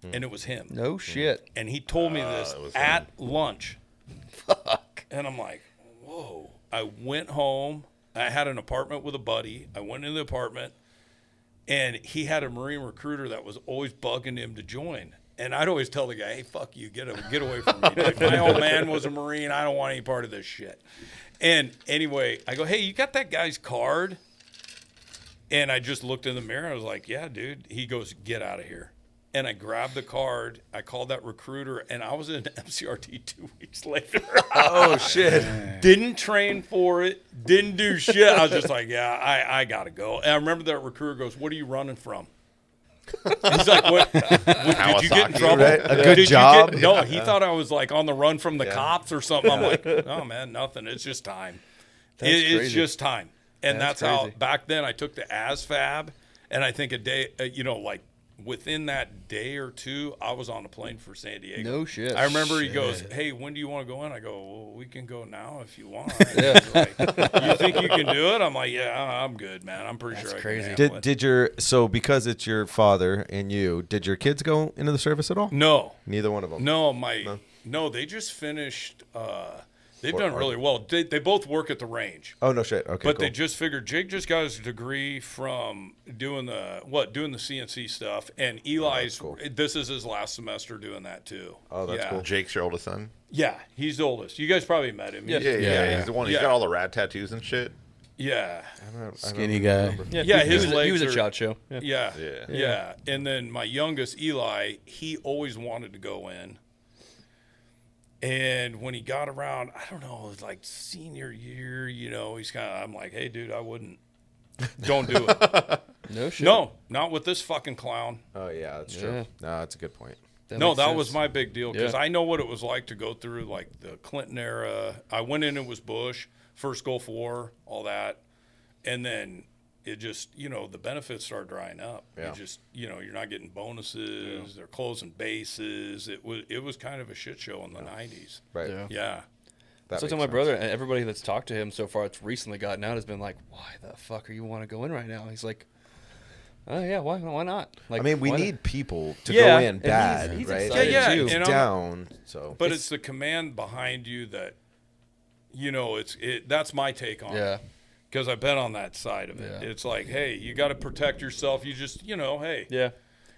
And it was him. No shit. And he told me this at lunch. Fuck. And I'm like, whoa. I went home. I had an apartment with a buddy. I went in the apartment, and he had a Marine recruiter that was always bugging him to join. And I'd always tell the guy, "Hey, fuck you. Get away from me, dude. My old man was a Marine. I don't want any part of this shit." And anyway, I go, "Hey, you got that guy's card?" And I just looked in the mirror. I was like, "Yeah, dude." He goes, "Get out of here." And I grabbed the card. I called that recruiter, and I was in MCRT 2 weeks later. Oh, shit. Didn't train for it. Didn't do shit. I was just like, yeah, I got to go. And I remember that recruiter goes, "What are you running from?" He's like, "What did you get in trouble?" Right? A good job. No, he thought I was like on the run from the cops or something. I'm like, "Oh, man, nothing. It's just time. It's crazy. just time." And that's how, crazy. back then, I took the ASFAB, and I think a day, within that day or two, I was on a plane for San Diego. No shit. I remember he goes, "Hey, when do you want to go in?" I go, "Well, we can go now if you want." Yeah. He's like, "You think you can do it?" I'm like, "Yeah, I'm good, man. I'm pretty sure I crazy. can handle it." So because it's your father and you, did your kids go into the service at all? No. Neither one of them. No, they just finished. They've done really well. They both work at the range. Oh, no shit. Okay, But cool. they just figured Jake just got his degree from doing the CNC stuff, and Eli's cool. this is his last semester doing that too. Oh, that's cool. Jake's your oldest son. Yeah, he's the oldest. You guys probably met him. Yeah. He's the one. He's Yeah. got all the rad tattoos and shit. Yeah. Skinny guy. Yeah, his he legs was a are- shot show. Yeah. Yeah. Yeah. And then my youngest, Eli, he always wanted to go in. And when he got around, I don't know, it was like senior year, he's I'm like, "Hey, dude, I wouldn't. Don't do it." No shit. No, not with this fucking clown. Oh, yeah, that's true. Yeah. No, that's a good point. No, makes that sense. was my big deal because Yeah. I know what it was like to go through like the Clinton era. I went in, it was Bush, first Gulf War, all that. And then it just, the benefits start drying up. Yeah. It just, you're not getting bonuses. They're closing bases. It was kind of a shit show in the 90s. Right. Yeah. Yeah. That So makes to my sense. brother and everybody that's talked to him so far, that's recently gotten out, has been like, "Why the fuck are you want to go in right now?" He's like, Oh yeah, why not? Like, I mean, we why need not? people to Yeah, go and in bad, he's right? excited, Yeah, too. It's and down. So, But it's the command behind you that, that's my take on it. Yeah. Because I've been on that side of it. Yeah. It's like, hey, you got to protect yourself. You just, hey. Yeah.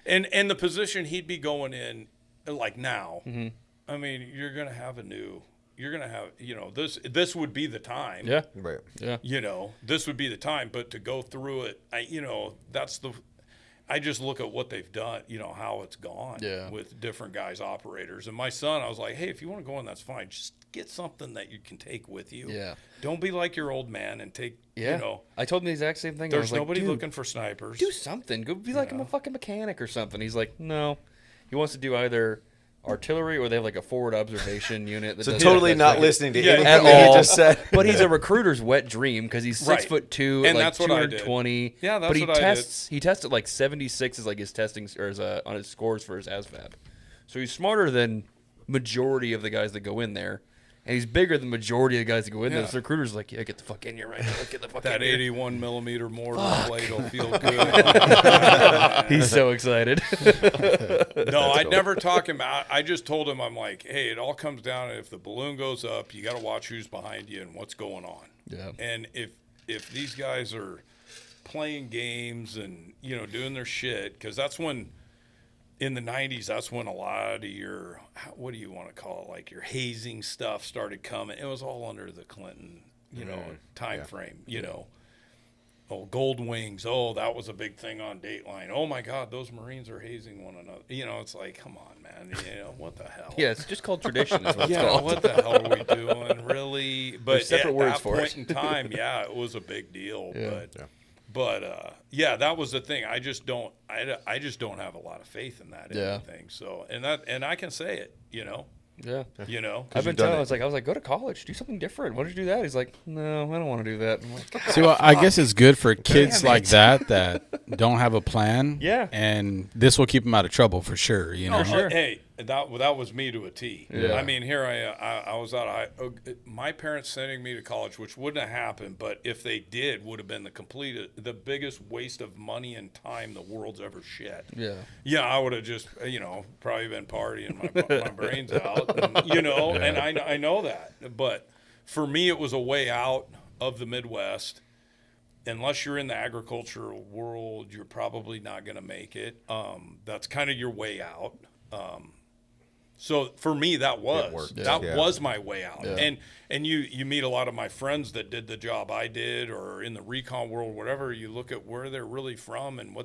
And the position he'd be going in, like now, Mm-hmm. I mean, you're going to have this would be the time. Yeah. right. Yeah. This would be the time. But to go through it, I just look at what they've done, how it's gone with different guys, operators. And my son, I was like, hey, if you want to go in, that's fine. Just get something that you can take with you. Yeah. Don't be like your old man and take, I told him the exact same thing. I there's was like, nobody "Dude, looking for snipers. do something. Go be like I'm a fucking mechanic or something." He's like, "No." He wants to do either artillery or they have like a forward observation unit. That So does totally that not stuff. listening to Yeah, anything at that all. he just said. But he's a recruiter's wet dream because he's 6'2", And like that's what I did. 220. Yeah, that's but he what I did. tests. He tested like 76 is like his testing or his, on his scores for his ASVAB. So he's smarter than majority of the guys that go in there. And he's bigger than the majority of the guys that go in there. Yeah. So the recruiter's like, yeah, get the fuck in here right now. Get the fuck That in here. 81 millimeter mortar blade will feel good. He's so excited. No, I'd never talk him out. I just told him, I'm like, hey, it all comes down to if the balloon goes up, you got to watch who's behind you and what's going on. Yeah. And if these guys are playing games and doing their shit, because that's when in the 90s, that's when a lot of your, what do you want to call it, like your hazing stuff started coming. It was all under the Clinton, time frame, Oh, gold wings. Oh, that was a big thing on Dateline. Oh, my God, those Marines are hazing one another. It's like, come on, man. What the hell? Yeah, it's just called tradition. Is what it's Yeah, called. what the hell are we doing, really? But There's separate at words that for point it. in time, yeah, it was a big deal. Yeah. But that was the thing. I just don't have a lot of faith in that Yeah. anything. So and I can say it, Yeah. I've I've been you've done telling it. him, I was like, go to college, do something different. Why don't you do that? He's like, no, I don't want to do that. I'm like, See, well, I guess it's good for kids like that don't have a plan. Yeah. And this will keep them out of trouble for sure. sure. Hey, that was me to a T. Yeah. I mean, here I was my parents sending me to college, which wouldn't have happened, but if they did, would have been the biggest waste of money and time the world's ever shed. yeah. Yeah, I would have just, probably been partying my brains out, and I know that. But for me, it was a way out of the Midwest. Unless you're in the agricultural world, you're probably not going to make it. That's kind of your way out. So for me, that was was my way out. Yeah. And you meet a lot of my friends that did the job I did, or in the recon world, whatever. You look at where they're really from and a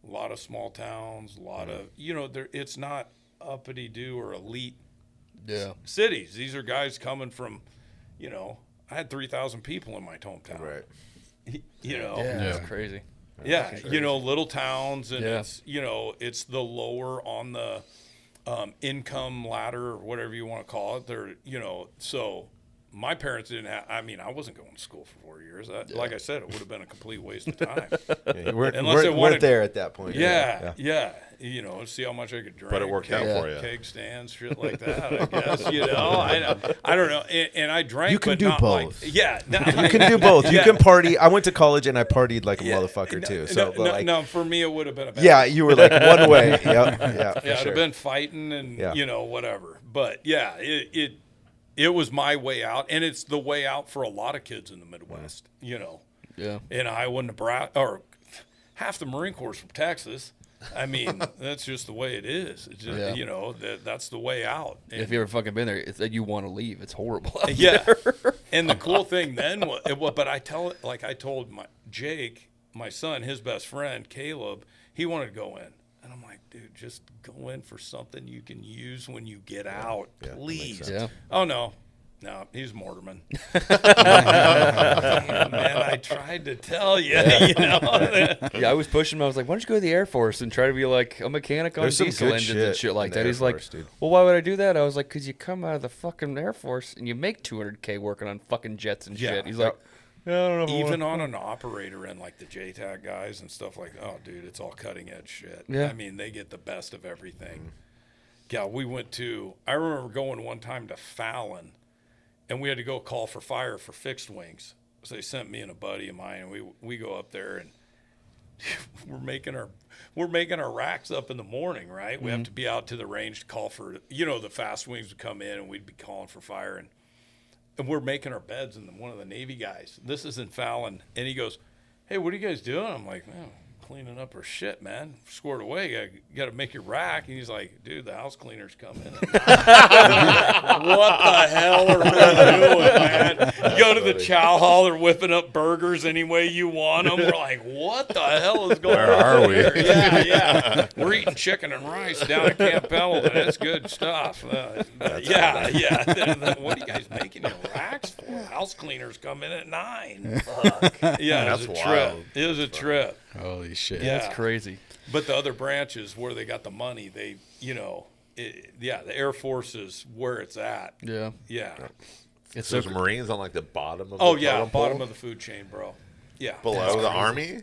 lot of small towns, a lot of it's not uppity do or elite Yeah. cities. These are guys coming from, I had 3,000 people in my hometown. Right. Yeah. It's crazy. Yeah, little towns, and Yeah. it's the lower on the income ladder or whatever you want to call it. They're so my parents didn't have. I mean, I wasn't going to school for 4 years. Like I said, it would have been a complete waste of time. Yeah, we're, Unless they we're wanted- there at that point. Yeah. See how much I could drink. But it worked out for you. Keg stands, shit like that. I guess I don't know. And I drank. You can but do not both. Like, yeah, no, You can do both. You Yeah. can party. I went to college and I partied like a motherfucker too. So, but like, no, for me it would have been a bad. yeah, you were like one way. Yep. Yeah. For Yeah, it'd sure. have been fighting and Yeah. whatever. But yeah, it was my way out, and it's the way out for a lot of kids in the Midwest. Yeah. In Iowa, Nebraska, or half the Marine Corps from Texas. I mean, that's just the way it is. It's just, Yeah. that's the way out. And, If you ever fucking been there, it's that you want to leave. It's horrible. out yeah. there. And the cool thing then was, but I told Jake, my son, his best friend, Caleb, he wanted to go in. And I'm like, dude, just go in for something you can use when you get out, Yeah, that makes please. sense. Yeah. Oh, no, he's Mortarman. Damn, man, I tried to tell you, Yeah, I was pushing him. I was like, why don't you go to the Air Force and try to be like a mechanic on There's some diesel good engines shit and shit like in the that. Air He's Force, like, dude. well, why would I do that? I was like, because you come out of the fucking Air Force and you make $200K working on fucking jets and shit. Yeah. He's like, yeah, I don't know. If I Even wanna- on an operator and like the JTAG guys and stuff like that. Oh, dude, it's all cutting edge shit. Yeah. I mean, they get the best of everything. Yeah, I remember going one time to Fallon, and we had to go call for fire for fixed wings. So they sent me and a buddy of mine, and we go up there, and we're making our racks up in the morning, right? We have to be out to the range to call for, the fast wings would come in and we'd be calling for fire, and we're making our beds, and one of the Navy guys, this is in Fallon, and he goes, "Hey, what are you guys doing?" I'm like, "Man, cleaning up our shit, man. Squared away. You got to make your rack." And he's like, "Dude, the house cleaners come in." What the hell are we doing, man? Go to the chow hall. They're whipping up burgers any way you want them. We're like, what the hell is going on? Where are we? here? Yeah. We're eating chicken and rice down at Camp Pendleton. It's good stuff. Yeah. What are you guys making your racks for? House cleaners come in at 9. Fuck. Yeah, That's it was a wild. trip. It was a trip. Holy shit. Yeah. That's crazy. But the other branches where they got the money, they, the Air Force is where it's at. Yeah. Yeah. It's So so there's Marines on like the bottom of Oh, the yeah, totem bottom pole? of the food chain, bro. Yeah. Below the Army?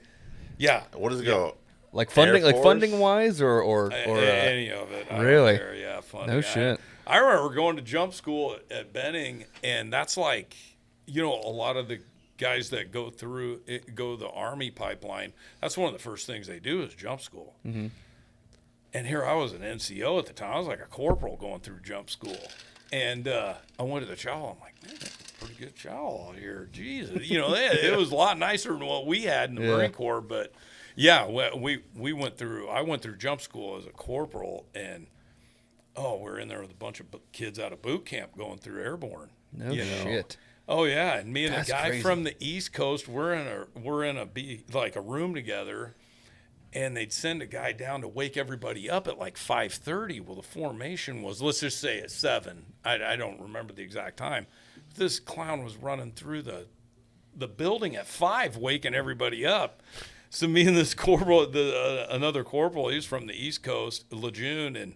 Yeah. What does it go? like funding, Air like Force? funding wise, or Any of it. I don't Really? care. Yeah, fun. No shit. I remember going to jump school at Benning, and that's like, a lot of the guys that go the Army pipeline, that's one of the first things they do is jump school. Mm-hmm. And here I was an NCO at the time. I was like a corporal going through jump school. And I went to the chow. I'm like, man, that's a pretty good chow out here. Jesus. It was a lot nicer than what we had in the Marine Corps. But, yeah, I went through jump school as a corporal, and, we're in there with a bunch of kids out of boot camp going through airborne. no shit. Oh yeah, and me and That's a guy crazy. from the East Coast, we're in a room together, and they'd send a guy down to wake everybody up at like 5:30. Well, the formation was, let's just say at 7. I don't remember the exact time. This clown was running through the building at 5, waking everybody up. So me and this corporal, another corporal, he's from the East Coast, Lejeune, and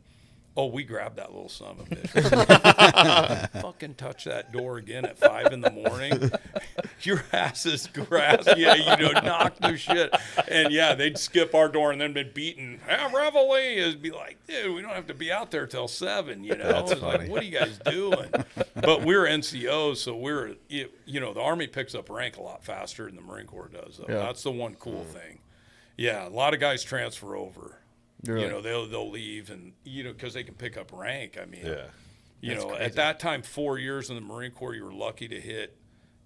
we grabbed that little son of a bitch. Fucking touch that door again at 5 in the morning. Your ass is grass. Yeah, knock the shit. And yeah, they'd skip our door and then been beaten. Reveille. It'd be like, dude, we don't have to be out there till 7, That's It's like, funny. what are you guys doing? But we're NCOs, so the Army picks up rank a lot faster than the Marine Corps does. Though. Yeah. That's the one cool thing. Yeah, a lot of guys transfer over. Really? They'll leave, and because they can pick up rank. I mean, Yeah. at that time, 4 years in the Marine Corps, you were lucky to hit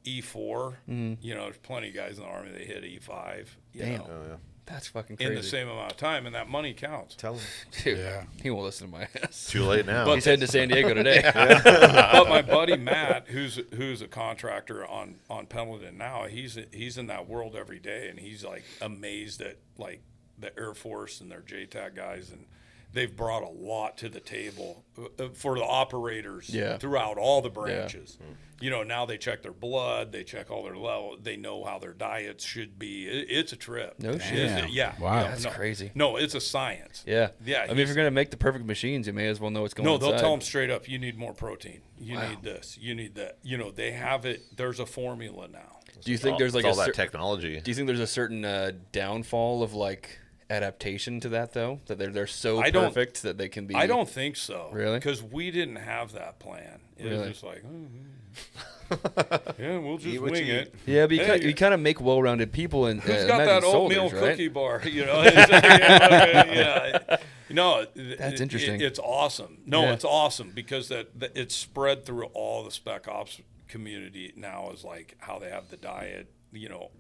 E4. There's plenty of guys in the Army that hit E5. Damn. Oh, yeah. That's fucking crazy. In the same amount of time, and that money counts. Tell them. Dude, Yeah. he won't listen to my ass. Too late now. But- He's heading to San Diego today. But my buddy Matt, who's a contractor on Pendleton now, he's in that world every day, and he's like amazed at like the Air Force and their JTAC guys, and they've brought a lot to the table for the operators throughout all the branches. Now they check their blood, they check all their level, they know how their diets should be. It's a trip. No shit. Damn. Yeah. Wow. That's crazy. No, it's a science. Yeah. Yeah, I mean, if you're gonna make the perfect machines, you may as well know what's going on. No, they'll inside. tell them straight up, you need more protein. You need this. You need that. They have it. There's a formula now. Do you think there's like It's all a that technology. Do you think there's a certain downfall of like adaptation to that though? That they're so I don't- perfect that they can be. I don't think so. Really? Because we didn't have that plan. It Really? was just like, yeah, we'll just what wing you it. Yeah, but Hey, you kind of make well-rounded people and Who's got imagine that oatmeal soldiers, right? cookie bar? Yeah. That's interesting. It's awesome. No, Yeah. it's awesome because that it's spread through all the spec ops community now is like how they have the diet,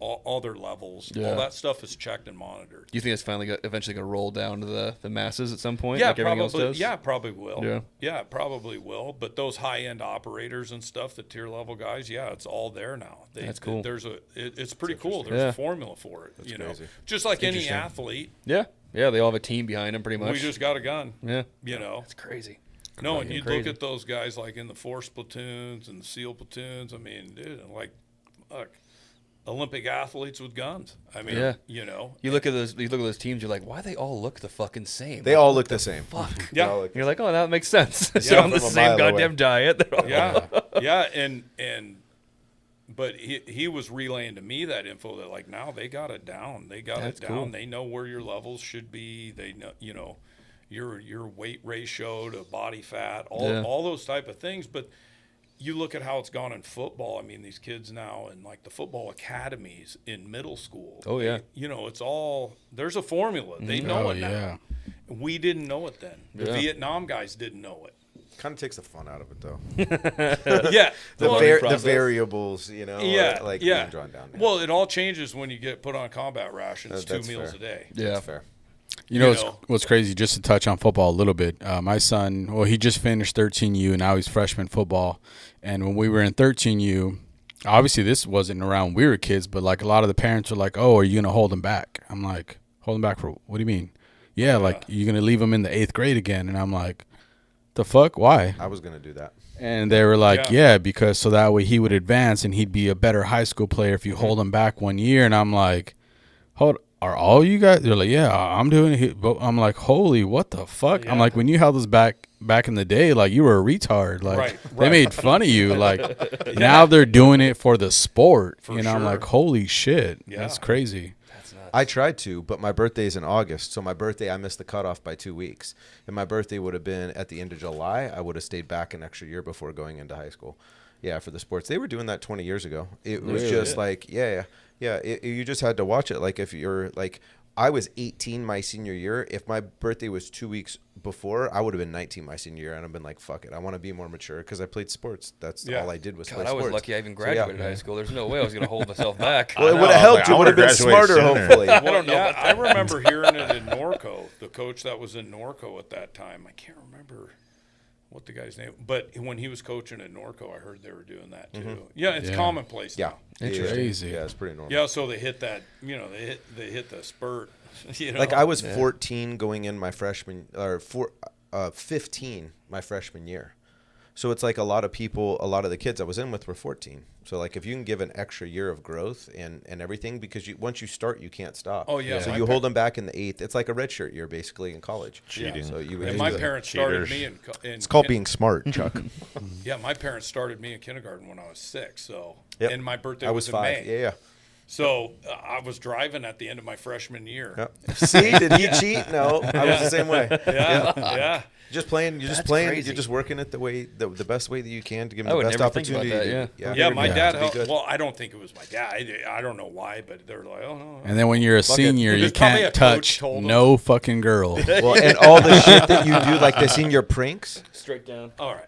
all their levels, Yeah. all that stuff is checked and monitored. Do you think it's eventually going to roll down to the masses at some point? Yeah, like everything else probably. does? Yeah, probably will. Yeah. It probably will. But those high-end operators and stuff, the tier level guys, yeah, it's all there now. That's cool. It's pretty cool. There's Yeah. a formula for it. crazy. Just like any interesting. athlete, Yeah. Yeah, they all have a team behind them pretty much. we just got a gun. yeah. It's Crazy. no, and you look crazy. at those guys like in the force platoons and the SEAL platoons. I mean, dude, like, look, Olympic athletes with guns. I mean, Yeah. you You look at those teams. You're like, why they all look the fucking same? They all look the same. Fuck. They all Yeah. look- You're like, oh, that makes sense. They're on the from a same mile away. goddamn diet. They're all- Yeah, but he was relaying to me that info that like now they got it down. They got That's it down. cool. They know where your levels should be. They know, your weight ratio to body fat, all those type of things. But you look at how it's gone in football. I mean, these kids now and like the football academies in middle school. Oh, yeah. It's all there's a formula. They know it now. Yeah. We didn't know it then. The Yeah. Vietnam guys didn't know it. Kind of takes the fun out of it, though. Yeah. The variables, Yeah. like yeah. being drawn down. Yeah. Well, it all changes when you get put on combat rations, That's 2 meals fair. a day. Yeah. That's fair. You know, You know. what's crazy, just to touch on football a little bit, my son, well, he just finished 13U, and now he's freshman football. And when we were in 13U, obviously this wasn't around when we were kids, but like a lot of the parents were like, oh, are you going to hold him back? I'm like, hold him back for what do you mean? Yeah, like you're going to leave him in the 8th grade again. And I'm like, the fuck? Why? I was going to do that. And they were like, yeah, because so that way he would advance and he'd be a better high school player if you hold him back 1 year. And I'm like, are all you guys? They're like, yeah, I'm doing it. But I'm like, holy, what the fuck? Yeah. I'm like, when you held us back in the day, like you were a retard. Like Right, they made fun of you. Like now they're doing it for the sport. For I'm sure. like, holy shit, Yeah. that's crazy. I tried to, but my birthday's in August. So my birthday, I missed the cutoff by 2 weeks. And my birthday would have been at the end of July. I would have stayed back an extra year before going into high school. Yeah, for the sports. They were doing that 20 years ago. It was just like, yeah. You just had to watch it. Like if you're like, I was 18 my senior year. If my birthday was 2 weeks before, I would have been 19 my senior year. And I've been like, fuck it. I want to be more mature because I played sports. That's all I did was play God, I sports. was lucky I even graduated high school. There's no way I was going to hold myself back. Well, it I would know, have helped. like, You I would have wanna been graduate smarter, sooner. hopefully. I don't know. I remember hearing it in Norco. The coach that was in Norco at that time, I can't remember what the guy's name, but when he was coaching at Norco, I heard they were doing that too. Yeah, it's commonplace Yeah. now. Interesting. Crazy. Yeah, it's pretty normal. Yeah, so they hit that. They hit the spurt. Like I was 14 going in my freshman, or 15 my freshman year. So it's like a lot of the kids I was in with were 14. So like if you can give an extra year of growth and everything, because once you start, you can't stop. Oh, yeah. So you hold them back in the 8th. It's like a redshirt year basically in college. Cheating. So you would And do my that. parents started Cheaters. me in It's called being smart, Chuck. Yeah, my parents started me in kindergarten when I was 6. So Yep. and my birthday I was in 5. May. Yeah. So I was driving at the end of my freshman year. Yep. See, did he cheat? No, I was the same way. Yeah. Just playing. You're just That's playing. crazy. You're just working it the best way that you can to give I them the would best never think about opportunity. that, Yeah, my dad to be helped. good. Well, I don't think it was my dad. I don't know why, but they're like, oh, no. And then when you're a Fuck it. senior, you There's probably can't a coach touch told him. no fucking girl. Well, and all the shit that you do, like the senior pranks, Straight down. All right.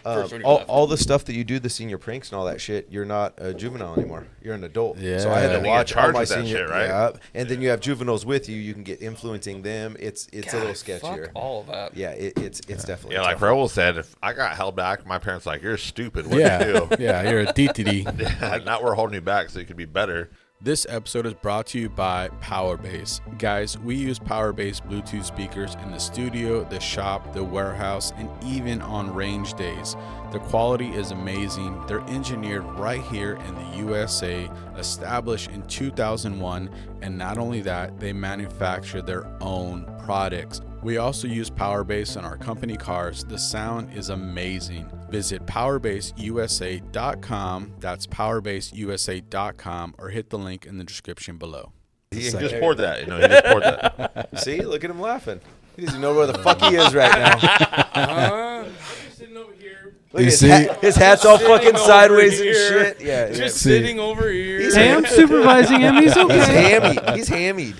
First one you're all, left. all the stuff that you do, the senior pranks and all that shit, you're not a juvenile anymore. You're an adult. Yeah. So I had And to you get watch all charged my with that senior shit, right? Yeah, and then you have juveniles with you. You can get influencing them. It's a little God, sketchier. Fuck all of that. Yeah, it's definitely. Yeah, like tougher. Raul said, if I got held back, my parents were like, you're stupid. What Yeah, you do? yeah, you're a DTD. Not we're holding you back so you could be better. This episode is brought to you by Powerbase. Guys, we use Powerbase Bluetooth speakers in the studio, the shop, the warehouse, and even on range days. The quality is amazing. They're engineered right here in the USA, established in 2001, and not only that, they manufacture their own products. We also use Powerbase in our company cars. The sound is amazing. Visit powerbaseusa.com. That's powerbaseusa.com, or hit the link in the description below. He just poured that. He just poured that. See, look at him laughing. He doesn't know where the fuck he is right now. Sitting over here. Look, You his, see? his hat's all Sitting fucking over sideways and here. shit. Yeah, Just See. sitting over here. He's Hey, I'm supervising him. He's he's okay. hammied. He's hammied.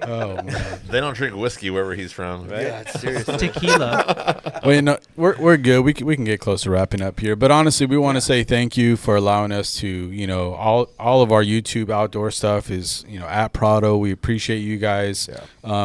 Oh, man. They don't drink whiskey wherever he's from. Yeah, seriously. Tequila. Well, we're good. We can get close to wrapping up here. But honestly, we want to say thank you for allowing us to, all of our YouTube outdoor stuff is, at Prado. We appreciate you guys. Yeah.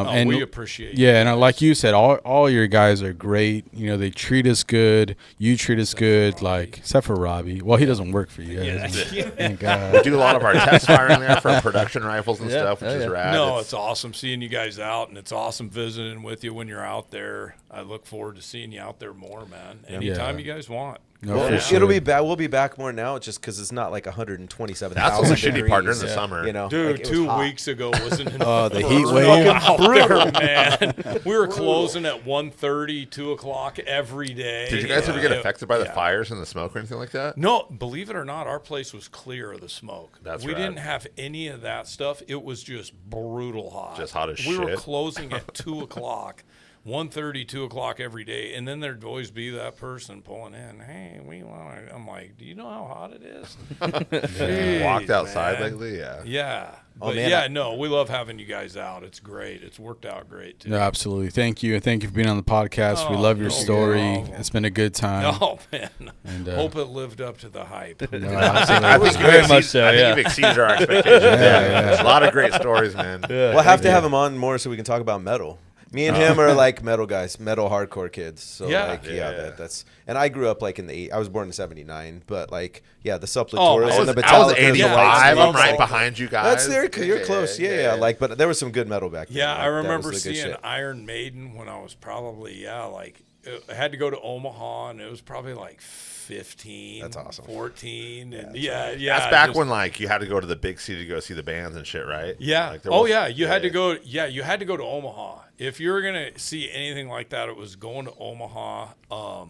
And we appreciate you. Yeah, and like you said, all your guys are great. They treat us good. You treat us good, except for Robbie. Well, he doesn't work for you guys. Thank We God. do a lot of our test firing there for production rifles and Yeah. stuff, which Oh, is yeah. rad. No, it's awesome seeing you guys out, and it's awesome visiting with you when you're out there. I look forward to seeing you out there more, man. Anytime you guys want. No, Well, for sure. it'll be back. We'll be back more now. It's just because it's not like 127,000. That's what's the shitty part during the degrees, summer. Dude, like, it was 2 hot. weeks ago wasn't it? Oh, the heat wave. out there, man. We were closing at 1:30, 2 o'clock every day. Did you guys ever get affected by the Yeah. fires and the smoke or anything like that? No, believe it or not, our place was clear of the smoke. That's we rad. didn't have any of that stuff. It was just brutal hot. Just hot as We were shit. closing at 2 o'clock. 1:30, 2 o'clock every day, and then there'd always be that person pulling in. Hey, we want to. I'm like, do you know how hot it is? Jeez, Walked outside man. lately, yeah. Yeah. Oh, But man, yeah, no, we love having you guys out. It's great. It's worked out great too. No, absolutely. Thank you. And thank you for being on the podcast. We Oh, love your no story. problem. It's been a good time. Oh man, And, hope it lived up to the hype. No, absolutely. I think very much so, I think yeah. you've exceeded our expectations. Yeah. A lot of great stories, man. We'll have to have him on more so we can talk about metal. Me and him are like metal guys, metal hardcore kids. So Yeah. like, Yeah. that's. And I grew up like in the I was born in '79, but like, yeah, the Oh, Suppletors I and the I was Metallicas, the 85. White I'm Snakes, right like, behind you guys. That's there. You're close. Yeah. Like, but there was some good metal back then. Yeah, Like, I that was remember the good seeing shit. Iron Maiden when I was probably I had to go to Omaha, and it was probably like 15. That's awesome. 14, and Yeah, That's back just- when like you had to go to the big city to go see the bands and shit, right? Yeah. Like, there Oh was- yeah, you had to go. Yeah, you had to go to Omaha if you were gonna see anything like that. It was going to Omaha. I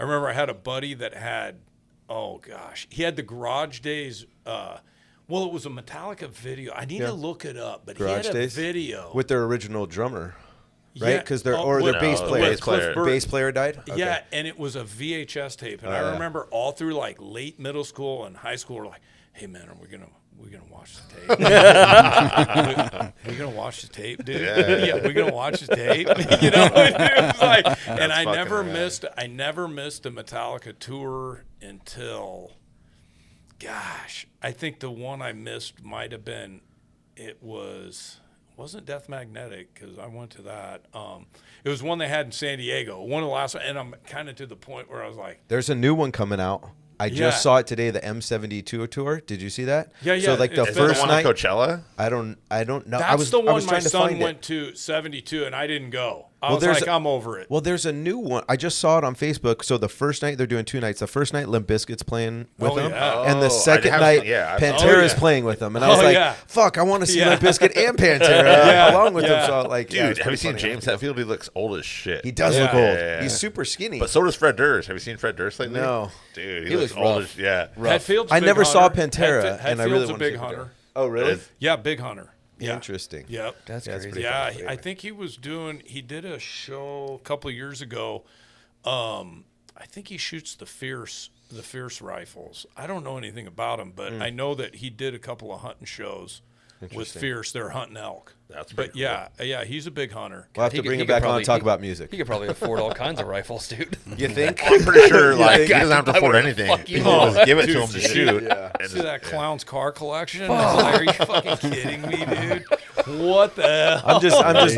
remember I had a buddy that had. Oh gosh, he had the Garage Days. Well, it was a Metallica video. I need to look it up, but Garage he had a Days? video with their original drummer, right? Yeah. Because their Oh, their with- bass no, player, bass player. their bass player died. Okay. Yeah, and it was a VHS tape, and I yeah. remember all through like late middle school and high school, we're like, "Hey man, are we gonna watch the tape? we gonna watch the tape, dude? Yeah, we're gonna watch the tape." You know, it was like, and I fucking never rad. missed a Metallica tour until, gosh, I think the one I missed might have been, wasn't Death Magnetic, because I went to that. It was one they had in San Diego, one of the last one, and I'm kind of to the point where I was like, There's a new one coming out. I Yeah. just saw it today, the M72 tour. Did you see that? Yeah, So yeah, like the it's Is that the first one night, at Coachella? I don't know. that's I was the I one was my trying to son find went it. to, 72, and I didn't go. I Well, was there's like, I'm over it. Well, there's a new one. I just saw it on Facebook. So the first night they're doing 2 nights. The first night Limp Bizkit's playing with Oh, them, yeah. and the Oh, second I haven't night seen- yeah, I- Pantera's Oh, yeah. playing with them. And I was Oh, like, yeah. "Fuck, I want to see Yeah. Limp Bizkit and Pantera Yeah. along with Yeah. them." So like, yeah, Dude, it's have you pretty seen funny. James Hetfield? He looks old as shit. He does Yeah. look old. Yeah. He's super skinny. But so does Fred Durst. Have you seen Fred Durst lately? No. Dude, He looks looks old rough. as yeah. Hetfield's a I big never saw hunter. Pantera, and I really Hetfield's a want big to see Pantera. hunter. Oh, really? Yeah, big hunter. Yeah. Interesting. Yep. That's Yeah, it's crazy. pretty Yeah, funny. I think he did a couple of years ago. I think he shoots the Fierce rifles. I don't know anything about him, but I know that he did a couple of hunting shows with Interesting. Fierce. They're hunting elk. That's But pretty yeah, he's a big hunter. We'll have to He could- bring he it could back on probably- and talk he- about music. He could probably afford all kinds of rifles, dude. You think? I'm pretty sure like he Yeah. doesn't have to afford anything. fuck you People want. just give it to Dude, him to shoot. Yeah. And See just- that clown's car collection? It's like, are you fucking kidding me, dude? What the hell? I'm just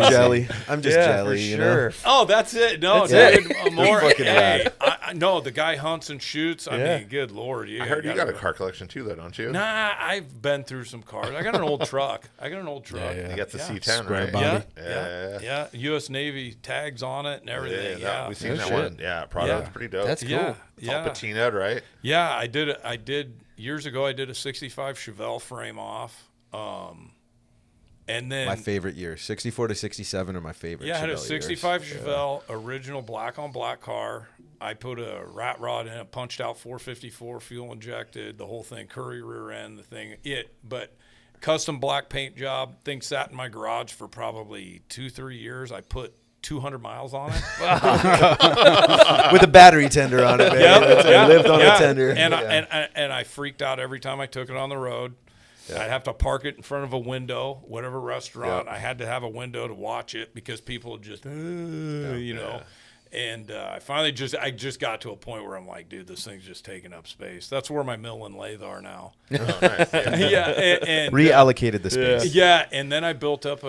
jelly. I'm just jelly. for You sure. know? Oh, that's it. No, That's dude. it. More. Fucking Hey, rad. no, the guy hunts and shoots. I Yeah. mean, good lord. I heard you got a car collection too, though, don't you? Nah, I've been through some cars. I got an old truck. You got the Yeah. C10, Square right? body. Yeah. U.S. Navy tags on it and everything. Yeah. We've seen No that shit. one. Yeah, Prado. Yeah. It's pretty dope. That's cool. Yeah. It's all Yeah. patinaed, right? Yeah, I did years ago. I did a 65 Chevelle frame off. And then My favorite year, 64 to 67 are my favorite. yeah, I had a Chevelle years. 65 Chevelle, original black on black car. I put a rat rod in it, punched out 454, fuel injected, the whole thing, Curry rear end, the thing. But custom black paint job. Thing sat in my garage for probably 2-3 years. I put 200 miles on it. with a battery tender on it, man. That's it. Lived on a tender. And Yeah. and I freaked out every time I took it on the road. I'd have to park it in front of a window, whatever restaurant. Yeah. I had to have a window to watch it because people would just, you know. And I finally I just got to a point where I'm like, dude, this thing's just taking up space. That's where my mill and lathe are now. Oh, nice. Yeah. Yeah, and Reallocated the space. yeah, and then I built up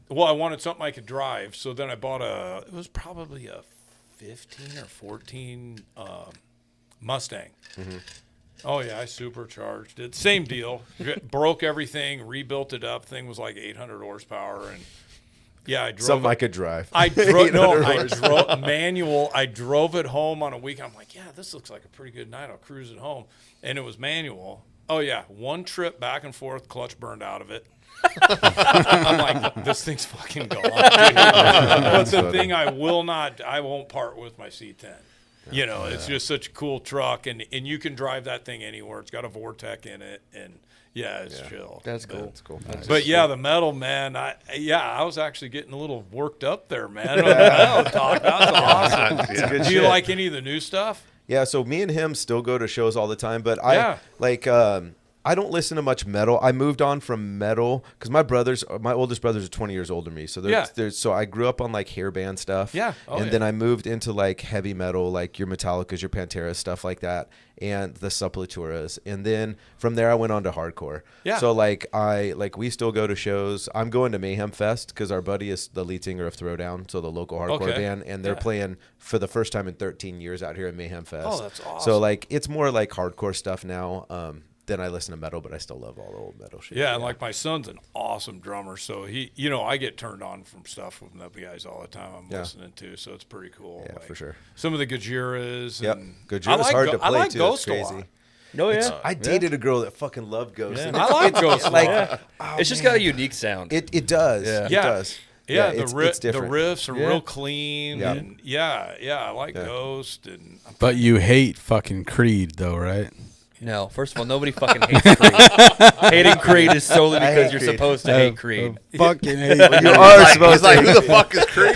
well, I wanted something I could drive, so then I bought it was probably a 15 or 14 Mustang. Mm-hmm. Oh yeah, I supercharged it. Same deal. Broke everything, rebuilt it up. Thing was like 800 horsepower, and yeah, I drove. Something I could drive. I drove 800 I horse. drove manual. I drove it home on a weekend. I'm like, yeah, this looks like a pretty good night. I'll cruise it home, and it was manual. Oh yeah, one trip back and forth, clutch burned out of it. I'm like, this thing's fucking gone. Dude. But the thing I won't part with my C10. You know, it's just such a cool truck, and you can drive that thing anywhere. It's got a Vortec in it, and Yeah, it's chill. That's cool. That's cool. But yeah, the metal, man. I was actually getting a little worked up there, man. Metal talk, that's awesome. Yeah. Do you like any of the new stuff? Yeah, so me and him still go to shows all the time, but Yeah. I don't listen to much metal. I moved on from metal because my oldest brothers are 20 years older than me. So so I grew up on like hair band stuff. Yeah. Oh, and then I moved into like heavy metal, like your Metallicas, your Panteras, stuff like that, and the Sepulturas. And then from there I went on to hardcore. Yeah. So we still go to shows. I'm going to Mayhem Fest because our buddy is the lead singer of Throwdown, so the local hardcore band, and they're playing for the first time in 13 years out here at Mayhem Fest. Oh, that's awesome. So like it's more like hardcore stuff now. Then I listen to metal, but I still love all the old metal shit. Yeah, and like my son's an awesome drummer, so he, I get turned on from stuff from the guys all the time I'm listening to, so it's pretty cool. Yeah, for sure. Some of the Gajiras. Yep. And Gojira's hard to play I like too. Ghost It's a crazy. lot. No, yeah. I dated a girl that fucking loved Ghost. Yeah. And I like Ghost a lot. It's just got a unique sound. It does. Yeah. It Yeah. does. Yeah, it's the different. riffs are Yeah. real clean, Yeah. and I like Ghost, and But you hate fucking Creed, though, right? No, first of all, nobody fucking hates Creed. Hating Creed is solely because hate you're Creed. supposed to hate Creed. Fucking hate. You are He's supposed like, to. who the fuck is Creed?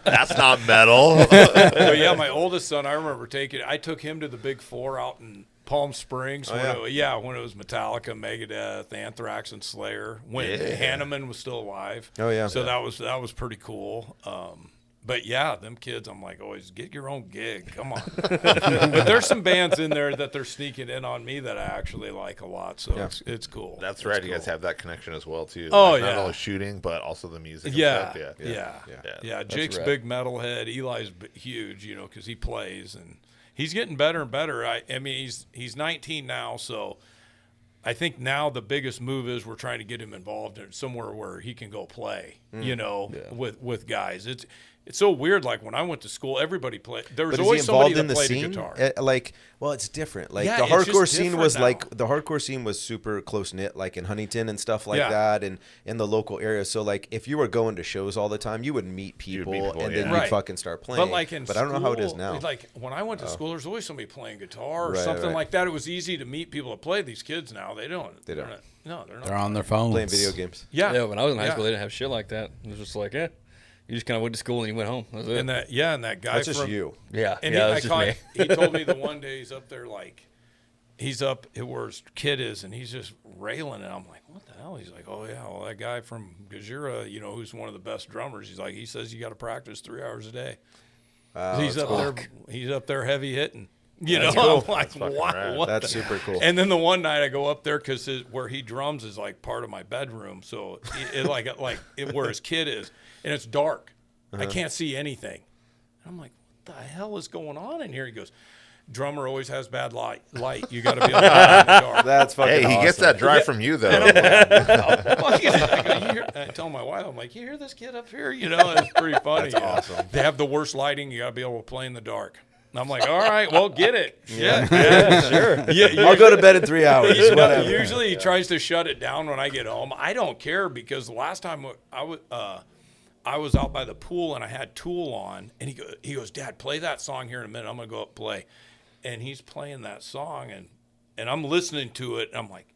That's not metal. but yeah, my oldest son, I remember I took him to the Big Four out in Palm Springs when it was Metallica, Megadeth, Anthrax, and Slayer. When Hanneman was still alive. Oh, yeah. So that was pretty cool. But yeah, them kids, I'm like, always get your own gig. Come on. But there's some bands in there that they're sneaking in on me that I actually like a lot. So it's cool. That's It's right. You cool. guys have that connection as well too. Oh, Like, yeah. Not only shooting, but also the music. And Yeah, stuff. yeah. Jake's rad. big metalhead. Eli's huge, because he plays and he's getting better and better. I mean, he's 19 now, so I think now the biggest move is we're trying to get him involved in somewhere where he can go play. With guys. It's so weird. Like when I went to school, everybody played. There was But is he always somebody involved in that the played scene? the guitar. Well, it's different. Like Yeah, the it's hardcore just scene different was now. like the hardcore scene was super close knit, like in Huntington and stuff like that, and in the local area. So like if you were going to shows all the time, you would meet people, people, and yeah. then Right. you'd fucking start playing. But like I don't know how it is school, now. Like when I went to school, there's always somebody playing guitar or Right, something right. like that. It was easy to meet people that play. These kids now, they don't. They don't. They're not. They're on their phones. Playing video games. Yeah. Yeah, when I was in high Yeah. school, they didn't have shit like that. It was just like, you just kind of went to school and you went home. That was it. And that guy That's just from you. yeah, And yeah, that's just me. he told me the one day he's up there like he's up where his kid is and he's just railing and I'm like, what the hell? He's like, oh yeah, well that guy from Gajira, who's one of the best drummers. He's like, he says you got to practice 3 hours a day. He's up there. He's up there heavy hitting. I'm like, wow, rad. what? That's the- super cool. And then the one night I go up there because where he drums is like part of my bedroom, so where his kid is, and it's dark. I can't see anything. And I'm like, what the hell is going on in here? He goes, drummer always has bad light. You got to be able to play in the dark. That's fucking Hey, he gets awesome. that drive from you though. I tell my wife, I'm like, you hear this kid up here? It's pretty funny. That's awesome. They have the worst lighting. You got to be able to play in the dark. And I'm like, all right, well, get it. Yeah, Sure. I'll go to bed in 3 hours. Whatever. Usually he tries to shut it down when I get home. I don't care because the last time I was out by the pool and I had Tool on, and he goes, Dad, play that song here in a minute. I'm gonna go up and play, and he's playing that song, and I'm listening to it, and I'm like,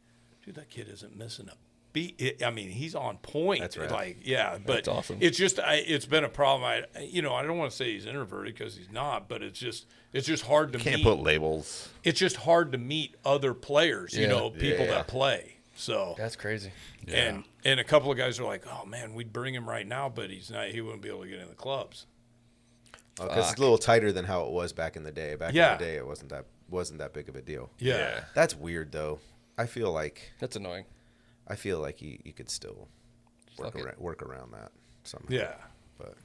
dude, that kid isn't missing a beat. I mean, he's on point. That's right. Like, yeah, but That's awesome. it's just it's been a problem. I don't want to say he's introverted because he's not, but it's just hard to Can't meet. put labels. It's just hard to meet other players, people Yeah. that play. So That's crazy. and a couple of guys are like, oh man, we'd bring him right now, but he wouldn't be able to get in the clubs. Because it's a little tighter than how it was back in the day. Back Yeah. in the day, it wasn't that big of a deal. Yeah. That's weird though. I feel like That's annoying. you could still work around that somehow. Yeah.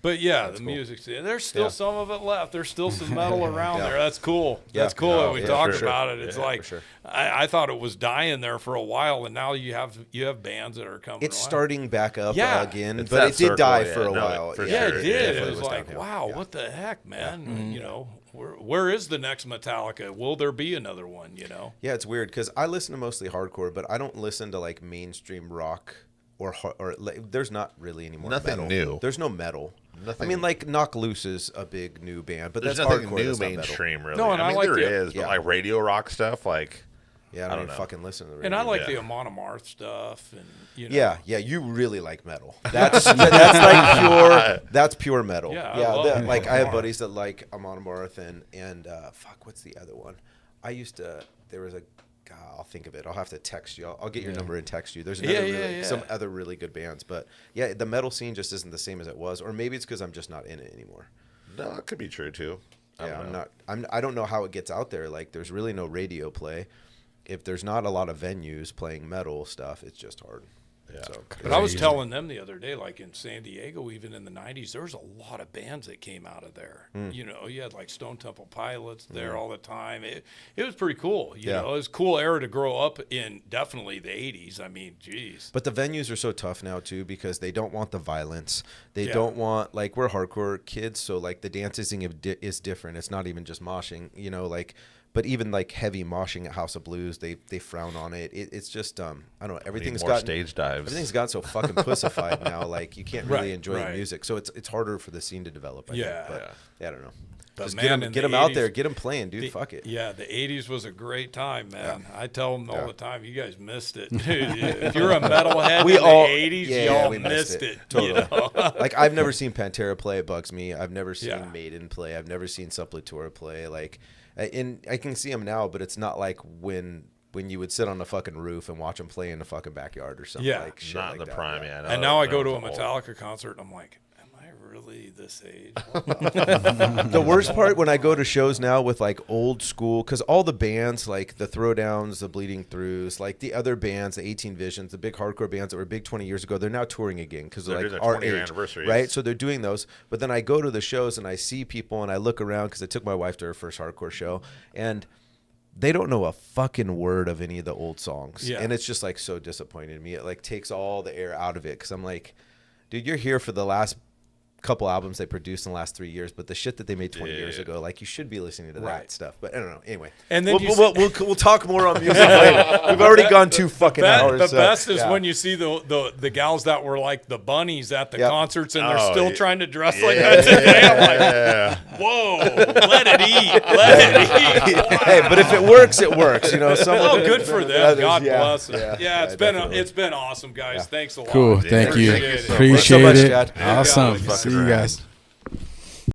But yeah, that's the cool. music scene. There's still Yeah. some of it left. There's still some metal around Yeah. there. That's cool. Yeah. That's cool that we Yeah, talked for sure. about it. It's Yeah, like for sure. I thought it was dying there for a while, and now you have bands that are coming. it's around. starting back up Yeah. again, It's but that it did circle, die yeah. for a No, while. for Yeah, sure. it did. definitely It was like, downhill. wow, Yeah. what the heck, man? Where is the next Metallica? Will there be another one? Yeah, it's weird because I listen to mostly hardcore, but I don't listen to like mainstream rock or like, there's not really any more Nothing metal. new. There's no metal. Nothing- I mean, like Knock Loose is a big new band, but There's that's nothing hardcore. new that's not metal. mainstream, really. No, and I I mean, like there the- is, but Yeah. like radio rock stuff, like Yeah, I don't even fucking listen to the radio. And I like Yeah. the Amon Amarth stuff, and you know. Yeah, you really like metal. That's like pure. That's pure metal. Yeah, I love Amon like I have Amarth. buddies that like Amon Amarth and fuck, what's the other one? I used to. There was a. God, I'll think of it. I'll have to text you. I'll get your number and text you. There's another some other really good bands, but yeah, the metal scene just isn't the same as it was, or maybe it's because I'm just not in it anymore. No, it could be true too. I don't know. I don't know how it gets out there. Like, there's really no radio play. If there's not a lot of venues playing metal stuff, it's just hard. Yeah. So, But I was telling them the other day, like in San Diego, even in the 90s, there was a lot of bands that came out of there. You know, you had like Stone Temple Pilots there all the time. It was pretty cool. You know, it was a cool era to grow up in, definitely the 80s. I mean, geez. But the venues are so tough now, too, because they don't want the violence. They don't want, like, we're hardcore kids, so, like, the dancing is different. It's not even just moshing, you know, like, but even, like, heavy moshing at House of Blues, they frown on it. It's just, I don't know, everything's more got stage dives. Everything's got so fucking pussified now, like, you can't really enjoy right. music. So it's harder for the scene to develop, I think. But, I don't know. But Just man, get in them the out 80s there. Get them playing, dude. Fuck it. Yeah, the 80s was a great time, man. I tell them all the time, you guys missed it. Dude, if you're a metalhead in the 80s, y'all we missed it. Totally. You know? Like, I've never seen Pantera play. It bugs me. I've never seen Yeah. Maiden play. I've never seen Sepultura play. Like, and I can see them now, but it's not like when you would sit on the fucking roof and watch them play in the fucking backyard or something. Yeah. Like shit Not like in the that. prime, Yeah. yeah. And now I go to a old. Metallica concert, and I'm like, am I really this age? The worst part when I go to shows now with like old school, because all the bands, like the Throwdowns, the Bleeding Throughs, like the other bands, the 18 Visions, the big hardcore bands that were big 20 years ago, they're now touring again because They're like doing their our 20-year age, anniversaries. right? So they're doing those. But then I go to the shows and I see people and I look around because I took my wife to her first hardcore show, and they don't know a fucking word of any of the old songs. Yeah. And it's just like so disappointing to me. It like takes all the air out of it because I'm like, dude, you're here for the last couple albums they produced in the last 3 years, but the shit that they made 20 years ago, like, you should be listening to that stuff. But I don't know. Anyway, And then we'll talk more on music later. We've already gone 2 fucking hours. The so, best is yeah. when you see the gals that were like the bunnies at the Yep. concerts, and they're Oh, still yeah. trying to dress like that today. I'm like, Yeah. whoa, let it eat, let it eat. Hey, but if it works, it works. You know, some Oh, of it- good for them. others, God yeah, bless them. yeah, definitely. It's been awesome, guys. Thanks a lot. Cool. Thank you. Appreciate it. Appreciate much, it. Chad. Awesome. Yeah, See you guys.